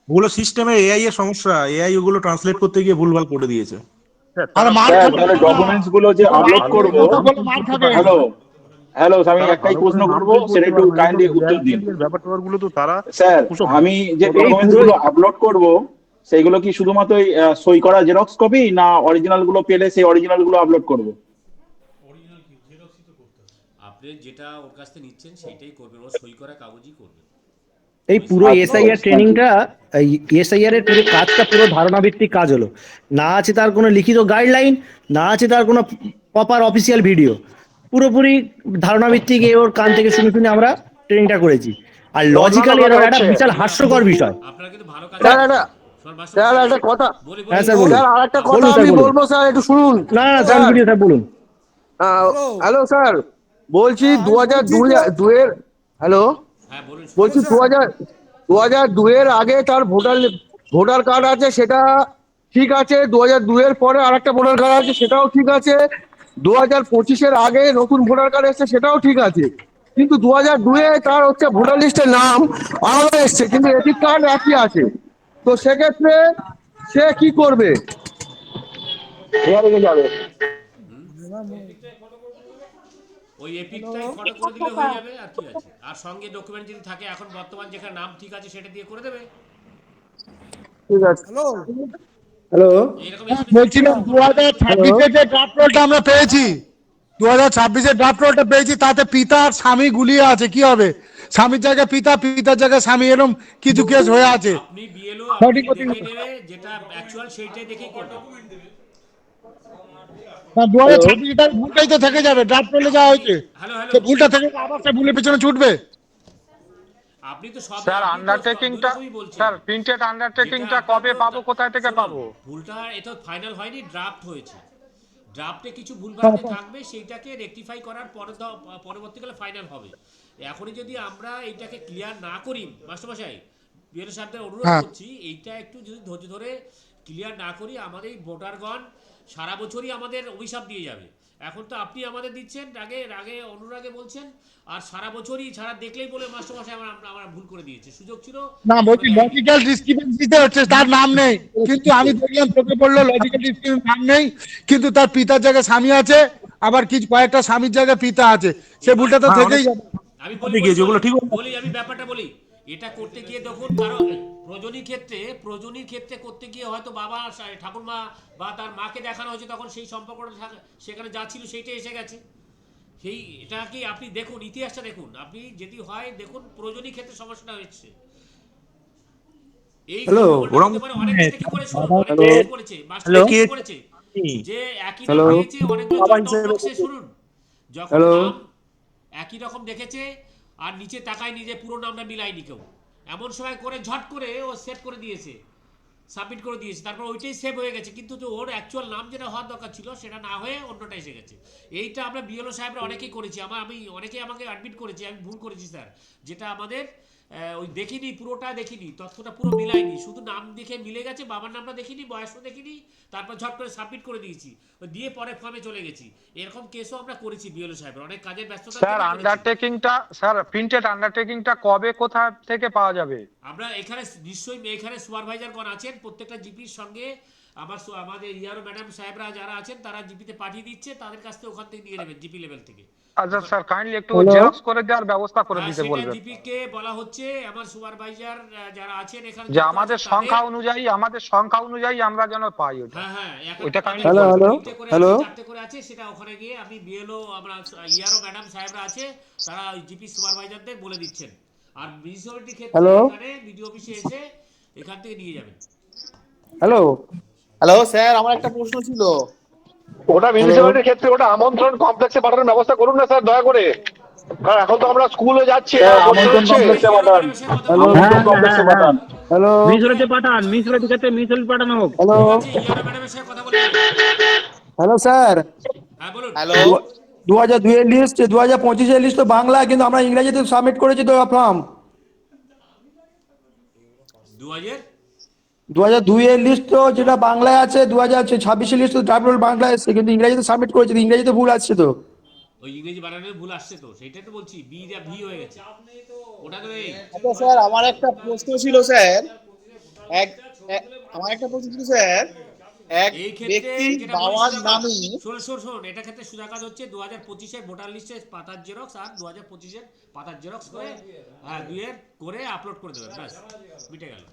S17: ওগুলো সিস্টেমে এআই এর সমস্যা, এআই ওগুলো ট্রান্সলেট করতে গিয়ে ভুলভাল করে দিয়েছে।
S5: তাহলে ডকুমেন্টস গুলো যে আপলোড করব, হ্যালো আমি একটাই প্রশ্ন করব, সেটা একটু কাইন্ডলি উত্তর দিন।
S11: ব্যাপারগুলো তো তারা
S5: স্যার, আমি যে ডকুমেন্টস গুলো আপলোড করব সেগুলো কি শুধুমাত্র সই করা জেরক্স কপি, না অরিজিনাল গুলো পেলে সেই অরিজিনাল গুলো আপলোড করব?
S4: আপনি যেটা ওর কাছ থেকে নিচ্ছেন সেটাই করবেন, ও সই করা কাগজই করবেন।
S1: এই পুরো এসআইআর ট্রেনিংটা, এসআইআর এর পুরো কাজটা পুরো ধারণা ভিত্তিক কাজ হলো। না আছে তার কোনো লিখিত গাইডলাইন, না আছে তার কোনো প্রপার অফিসিয়াল ভিডিও, পুরোপুরি ধারণা ভিত্তিক ওর কান থেকে শুনে শুনে আমরা ট্রেনিংটা করেছি। আর লজিক্যালি এর একটা বিশাল হাস্যকর বিষয়।
S4: আপনারা কিন্তু ভালো কাজ
S13: স্যার একটা কথা,
S1: হ্যাঁ স্যার বলুন।
S13: স্যার আরেকটা কথা
S1: বলুন স্যার,
S13: আমি
S1: বলুন।
S13: বলবো স্যার, একটু শুনুন।
S1: না না স্যার, স্যার বলুন।
S13: হ্যালো স্যার, বলছি 2002 এর, হ্যালো বলছি 2002 এর আগে তার ভোটার কার্ড আছে, সেটা ঠিক আছে। 2002 এর পরে আরেকটা ভোটার কার্ড আছে, সেটাও ঠিক আছে। 2025 আগে নতুন ভোটার কার্ড এসছে, সেটাও ঠিক আছে। কিন্তু 2002 এ তার হচ্ছে ভোটার লিস্টের নাম আলাদা এসছে, কিন্তু এপিক কার্ড একই আছে। তো সেক্ষেত্রে সে কি করবে? যাবে
S4: ওই এপিকটাই ফটো করে দিলে হয়ে যাবে, আর কি আছে। আর সঙ্গে ডকুমেন্ট যদি থাকে, এখন বর্তমান যেখানে নাম ঠিক আছে সেটা দিয়ে করে দেবে।
S13: ঠিক আছে।
S1: হ্যালো,
S18: বলছিলাম 2026 এর যে ড্রাফট রোলটা আমরা পেয়েছি, 2026 এর ড্রাফট রোলটা পেয়েছি, তাতে পিতা আর স্বামী গুলিয়ে আছে, কি হবে? স্বামীর জায়গায় পিতা, পিতার জায়গায় স্বামী, এরকম কিছু কেস হয়ে আছে।
S4: আপনি বিএলও আপনি দেখে নেবে, যেটা অ্যাকচুয়াল সেইটাই দেখেই করবেন।
S18: 2026 ভুলটাই তো থেকে যাবে, ড্রাফট রোলে যা হয়েছে সে ভুলটা থেকে আবার সে ভুলের পেছনে ছুটবে।
S4: আপনি তো সব
S2: স্যার আন্ডারটেকিংটা, স্যার প্রিন্টেড আন্ডারটেকিংটা কবে পাবো, কোথায় থেকে পাবো?
S4: ভুলটা এটা ফাইনাল হয়নি, ড্রাফট হয়েছে। ড্রাফটে কিছু ভুলভ্রান্তি থাকবে, সেইটাকে রেকটিফাই করার পরে পরবর্তীকালে ফাইনাল হবে। এখনই যদি আমরা এইটাকে ক্লিয়ার না করি, মাস্টারমশাই বিএলও সাহেবদের অনুরোধ করছি, এইটা একটু যদি ধৈর্য ধরে ক্লিয়ার না করি, আমাদের এই ভোটারগণ সারা বছরই আমাদের অভিশাপ দিয়ে যাবে। এখন তো আপনি আমাদের দিচ্ছেন, আগে অনুরাগে বলছেন, আর সারা বছরই ছাড়া দেখলেই বলে মাস্টারমশাই আমরা ভুল করে দিয়েছে, সুযোগ ছিল
S18: না, বলছি লজিক্যাল ডিসক্রিপেন্সিতে হচ্ছে, তার নাম নেই, কিন্তু আমি দেখলাম চোখে পড়লো লজিক্যাল ডিসক্রিপেন্সি নাম নেই, কিন্তু তার পিতার জায়গায় স্বামী আছে, আবার কিছু কয়েকটা স্বামীর জায়গায় পিতা আছে, সে ভুলটা তো থেকেই যাবে।
S4: আমি বলি আমি ব্যাপারটা বলি, এটা করতে গিয়ে দেখুন, কারণ প্রয়োজনীয় ক্ষেত্রে করতে গিয়ে হয়তো বাবা ঠাকুরমা বা তার মাকে দেখানো হয়েছে, তখন সেই সম্পর্কটা সেখানে যা ছিল সেইটাই এসে গেছে। সেই এটা কি আপনি দেখুন, ইতিহাসটা দেখুন, আপনি যদি হয় দেখুন প্রয়োজনীয় ক্ষেত্রে সমস্যাটা হচ্ছে। এই অনেক ক্ষেত্রে কি করেছে, যে একই নাম দিয়েছে অনেকজন, শুনুন, যখন নাম একই রকম দেখেছে আর নিচে তাকায় নিজে পুরো নামটা মিলায়নি কেউ, এমন সময় করে ঝট করে ও সেট করে দিয়েছে, সাবমিট করে দিয়েছে, তারপর ওইটাই সেভ হয়ে গেছে, কিন্তু ওর অ্যাকচুয়াল নাম যেটা হওয়ার দরকার ছিল সেটা না হয়ে অন্যটা এসে গেছে। এইটা আমরা বিএলও সাহেবরা অনেকেই করেছি, আমি অনেকেই আমাকে অ্যাডমিট করেছি, আমি ভুল করেছি স্যার, যেটা আমাদের ওই দেখিনি, পুরোটা দেখিনি, তথ্যটা পুরো মিলাইনি, শুধু নাম দেখে মিলে গেছে, বাবার নামটা দেখিনি, বয়সটা দেখিনি, তারপর ঝট করে সাবমিট করে দিয়েছি, দিয়ে পরে ফর্মে চলে গেছি। এরকম কেসও আমরা করেছি বিএলও সাহেবরা, অনেক কাজের ব্যস্ততা।
S2: স্যার আন্ডারটেকিংটা, স্যার প্রিন্টেড আন্ডারটেকিংটা কবে কোথা থেকে পাওয়া যাবে?
S4: আমরা এখানে নিশ্চয়ই এখানে সুপারভাইজারগণ আছেন, প্রত্যেকটা জিপির সঙ্গে আমাদের ইয়ারো ম্যাডাম সাহেবরা যারা আছেন তারা জিপিতে পাঠিয়ে দিচ্ছে, তাদের কাছ থেকে ওখান থেকে নিয়ে নেবেন, জিপি লেভেল থেকে।
S2: আচ্ছা স্যার কাইন্ডলি একটু
S1: Hello?
S2: জেরক্স করে দেওয়ার ব্যবস্থা করে দিতে
S4: সেটা
S2: বলবেন
S4: জিপি কে বলা হচ্ছে, আমার সুপারভাইজার যারা আছেন এখানে
S2: যে
S4: যুক্ত
S2: আমাদের
S4: আছেন
S2: সংখ্যা অনুযায়ী আমরা যেন পাই ওটা।
S4: হ্যাঁ এখন
S2: ওইটা কাইন্ডলি
S1: হ্যালো
S2: বলবেন।
S1: হ্যালো
S4: তিনটে করে
S1: হ্যালো
S4: আছে, চারটে করে আছে, সেটা ওখানে গিয়ে আপনি বিএলও আমরা ইয়ারও ম্যাডাম সাহেবরা আছে, তারা জিপি সুপারভাইজারদের বলে দিচ্ছেন। আর মিউনিসিপ্যালিটির ক্ষেত্রে
S1: হ্যালো
S4: এখানে বিডিও অফিসে এসে এখান থেকে নিয়ে যাবেন।
S1: হ্যালো
S6: হ্যালো স্যার, আমার একটা প্রশ্ন ছিল।
S3: ওটা
S1: হ্যালো
S3: মিউনিসিপ্যালিটির ক্ষেত্রে ওটা আমন্ত্রণ কমপ্লেক্সে পাঠানোর ব্যবস্থা করুন না স্যার দয়া করে, কারণ এখন তো আমরা স্কুলে যাচ্ছি, বছর
S5: আমন্ত্রণ
S3: হচ্ছে।
S5: কমপ্লেক্সে পাঠান,
S1: হ্যালো
S5: আমন্ত্রণ কমপ্লেক্সে পাঠান।
S1: হ্যালো
S2: মিউনিসিপ্যালিটির ক্ষেত্রে মিউনিসিপ্যালিটি পাঠানো হোক।
S1: হ্যালো
S4: ঠিক আছে, ইয়ারও ম্যাডামের সাথে কথা বলে নেবেন।
S1: হ্যালো স্যার
S4: হ্যাঁ বলুন।
S6: হ্যালো
S1: 2002 এর লিস্ট 2025 এর লিস্ট তো বাংলা, কিন্তু আমরা ইংরেজিতে সাবমিট করেছি তো ফর্ম। 2002 এর লিস্ট তো যেটা বাংলায় আছে, 2026 এর লিস্ট তো ড্রাফট রোল বাংলা এসেছে, কিন্তু ইংরেজিতে সাবমিট করেছি, ইংরেজিতে ভুল আসছে তো।
S4: ওই ইংরেজি বানানের ভুল আসছে তো, সেটাই তো বলছি, বি টা ভি হয়ে গেছে, ওটা তো এই।
S6: আচ্ছা স্যার, আমার একটা প্রশ্ন ছিল স্যার। আমার একটা প্রশ্ন ছিল স্যার, এক
S4: এই ক্ষেত্রে
S6: ব্যক্তির
S4: যেটা
S6: বাবার নামে
S4: শোন এটা ক্ষেত্রে সোজা কাজ হচ্ছে 2025 এর ভোটার লিস্টের পাতার জেরক্স আর 2025 এর পাতার জেরক্স করে দুইয়ের করে আপলোড করে দেবেন, ব্যাস মিটে গেল।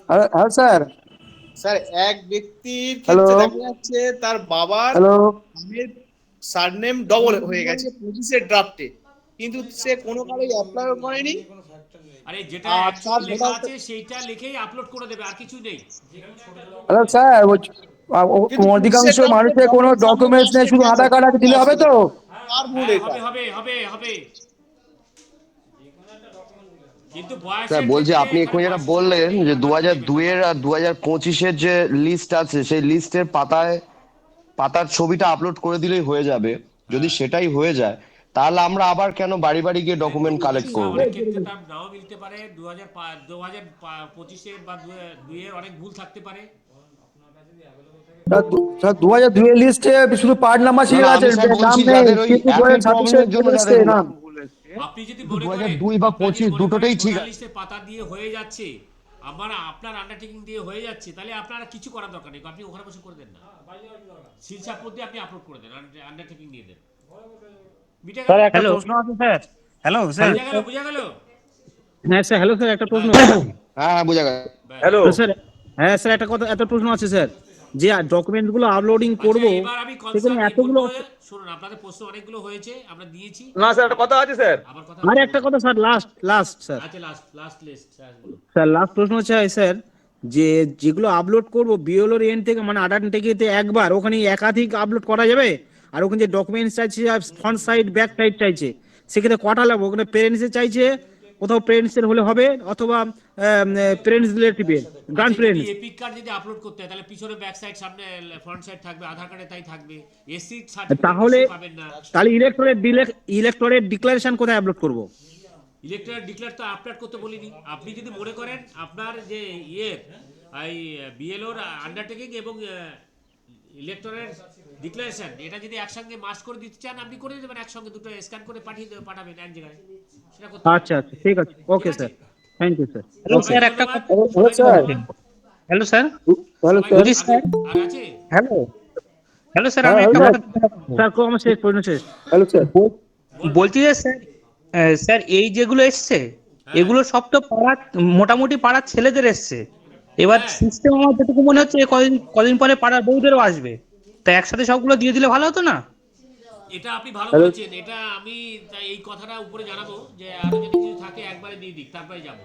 S1: হ্যালো স্যার
S6: স্যার এক ব্যক্তির
S1: হ্যালো
S6: ক্ষেত্রে দেখা যাচ্ছে তার বাবার
S1: হ্যালো
S6: নামের সারনেম ডবল হয়ে গেছে 25 এর ড্রাফটে, কিন্তু সে কোনো কালেই অ্যাপ্লাই করেনি।
S4: আরে যেটা
S6: আর তার
S4: লেখা
S6: ভোটার
S4: আছে সেইটা লিখেই আপলোড করে দেবে, আর কিছু নেই।
S1: হ্যালো স্যার অধিকাংশ মানুষের কোনো ডকুমেন্টস নেই, শুধু আধার কার্ড দিলে হবে তো?
S6: তার ভুল এটা।
S4: হবে হবে হবে কিন্তু
S14: স্যার
S4: বয়সের
S14: বলছি,
S4: ক্ষেত্রে
S14: আপনি এক্ষুনি যেটা বললেন যে 2002 এর আর 2025 যে লিস্ট আছে, সেই লিস্টের পাতার ছবিটা আপলোড করে দিলেই হয়ে যাবে। যদি সেটাই হয়ে যায়, তাহলে আমরা আবার কেন বাড়ি বাড়ি গিয়ে ডকুমেন্ট কালেক্ট করব?
S4: অনেক ক্ষেত্রে তার নাও মিলতে পারে, 2025 এর বা 2 এর অনেক ভুল থাকতে পারে।
S1: 2002 এর লিস্টে শুধু পার্ট নাম্বার সিরিয়াল আছে, নাম নেই, কিন্তু 2026 এর জন্য নাম।
S4: আপনি যদি মনে করেন
S14: 2002 বা 25 দুটোটাই ঠিক আছে।
S4: লিস্টে পাতা দিয়ে হয়ে যাচ্ছে, আপনার আন্ডারটেকিং দিয়ে হয়ে যাচ্ছে, তাহলে আপনারা কিছু করার দরকার নেই, আপনি ওখানে বসে করে দেন না, সিল সাপোর্ট দিয়ে আপনি আপলোড করে দেন, আন্ডারটেকিং দিয়ে দেন।
S2: স্যার একটা প্রশ্ন আছে স্যার। Hello sir.
S4: বুঝা গেল।
S2: হ্যাঁ স্যার, হ্যালো স্যার, একটা প্রশ্ন।
S14: হ্যাঁ বুঝা গেল।
S3: হ্যালো
S2: স্যার, হ্যাঁ স্যার, একটা প্রশ্ন আছে স্যার, যে ডকুমেন্ট গুলো আপলোডিং করব,
S4: এবার আমি
S2: সেখানে
S4: কনসার্ন
S2: এতগুলো।
S4: শুনুন, আপনাদের প্রশ্ন অনেকগুলো হয়েছে, আমরা দিয়েছি।
S3: না স্যার একটা কথা আছে স্যার।
S4: আবার কথা
S2: আর একটা কথা স্যার, লাস্ট স্যার,
S4: আচ্ছা লাস্ট লিস্ট স্যার বলুন।
S2: স্যার লাস্ট প্রশ্ন হচ্ছে স্যার, যে যেগুলো আপলোড করব বিএলওর এন্ড থেকে, মানে আধার থেকে একবার, ওখানে একাধিক আপলোড করা যাবে? আর ওখানে যে ডকুমেন্টস চাইছে, ফ্রন্ট সাইড ব্যাক সাইড চাইছে, সেক্ষেত্রে কটা লাগবে? ওখানে পেরেন্টসের চাইছে, কোথাও পেরেন্টসের হলে হবে, অথবা পেরেন্টস রিলেটিভের, গ্র্যান্ড পেরেন্টস।
S4: এপিক কার্ড যদি আপলোড করতে হয়, তাহলে পিছনে ব্যাক সাইড সামনে ফ্রন্ট সাইড থাকবে, আধার কার্ডে তাই থাকবে। এসসি
S2: তাহলে
S4: সার্টিফিকেট পাবেন না।
S2: ইলেকটরের ডিক্লারেশন কোথায় আপলোড করব?
S4: ইলেকট্রাল ডিক্লেয়ার তো আপলোড করতে বলিনি। আপনি যদি মনে করেন আপনার যে এই বিএলওর আন্ডারটেকিং এবং ইলেকটরের ডিক্লারেশন, এটা যদি একসঙ্গে মাস করে দিতে চান, আপনি করে দেবেন, একসঙ্গে দুটো স্ক্যান করে পাঠাবেন এক জায়গায়, সেটা করতে
S2: আচ্ছা ঠিক আছে, okay sir, thank you sir.
S4: Hello sir, একটা
S2: হ্যালো স্যার,
S4: আর আছে।
S2: হ্যালো স্যার, আমি একটা কথা স্যার, আমার শেষ প্রশ্ন শেষ। হ্যালো স্যার,
S12: বলছি যে স্যার এই যেগুলো এসছে, এগুলো সব তো মোটামুটি পাড়ার ছেলেদের এসছে। এবার সিস্টেম আমার যেটুকু মনে হচ্ছে কদিন পরে পাড়ার বউদেরও আসবে, তা একসাথে সবগুলো দিয়ে দিলে ভালো হতো না?
S4: এটা আপনি ভালো বলেছেন, এটা আমি এই কথাটা উপরে জানাবো, যে আরো যদি কিছু থাকে একবারে দিয়ে দিক, তারপরে যাবো।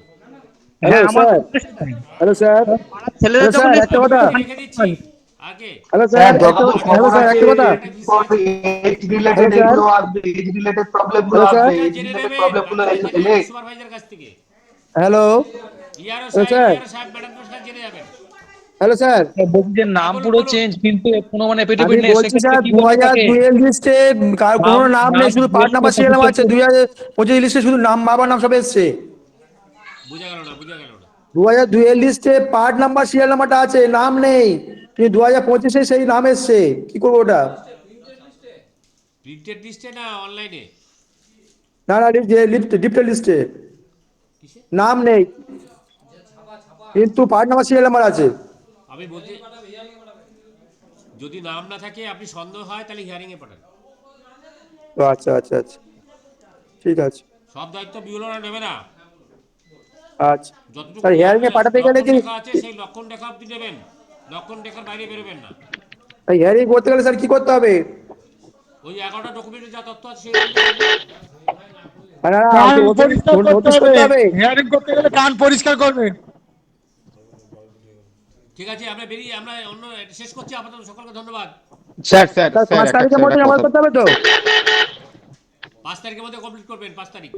S1: হ্যালো স্যার,
S12: ছেলেদের
S1: স্যার একটা কথা,
S4: রেখে দিচ্ছি আগে।
S1: হ্যালো স্যার একটা কথা,
S8: এজ রিলেটেড এগুলো আসবে, এজ রিলেটেড প্রবলেমগুলো আসবে, এজ রিলেটেড প্রবলেমগুলো
S4: সুপারভাইজার কাছ থেকে।
S1: হ্যালো
S4: ইয়ারও সাহেব ম্যাডামের কাছে জেনে যাবেন।
S1: হ্যালো স্যার,
S2: বলছি যে নাম পুরো চেঞ্জ, কিন্তু কোনো মানে এফিডেভিট নেই,
S1: বলছি স্যার 2002 এর লিস্টে কোনো নাম নেই, শুধু পার্ট নাম্বার সিরিয়াল নাম্বার আছে। 2025 লিস্টে শুধু নাম, বাবার নাম সব এসছে।
S4: বুঝা গেল না।
S1: 2002 এর লিস্টে পার্ট নাম্বার সিরিয়াল নাম্বারটা আছে, নাম নেই, কিন্তু 2025 সেই নাম এসছে। কি করবো ওটা?
S4: প্রিন্টেড লিস্টে না অনলাইনে?
S1: না ডিপটেল লিস্টে নাম নেই, কিন্তু পার্ট নাম্বার সিরিয়াল নাম্বার আছে।
S4: আমি বলছি, যদি নাম না থাকে, আপনি সন্দেহ হয়, তাহলে হিয়ারিং এ পাঠান।
S19: ও আচ্ছা আচ্ছা আচ্ছা, ঠিক আছে।
S4: সব দায়িত্ব বিওলরা নেবে না।
S19: আচ্ছা
S4: যতটুকু
S19: স্যার, হিয়ারিং এ পাঠাতে গেলে
S4: লক্ষণ
S19: কি
S4: রেখা আছে সেই লক্ষণ রেখা অবধি নেবেন, লক্ষণ রেখার বাইরে বেরোবেন না।
S19: হিয়ারিং করতে গেলে স্যার কি করতে হবে?
S4: ওই 11টা ডকুমেন্টে যা তথ্য আছে সেই
S18: কান পরিষ্কার করতে হবে, হিয়ারিং করতে গেলে কান পরিষ্কার করবেন।
S4: ঠিক আছে, আমরা বেরিয়ে আমরা অন্য শেষ করছি। আপাতত সকলকে ধন্যবাদ।
S3: স্যার স্যার
S19: 5 তারিখের মধ্যে জমা করতে হবে তো?
S4: 5 তারিখের মধ্যে কমপ্লিট করবেন, 5 তারিখ।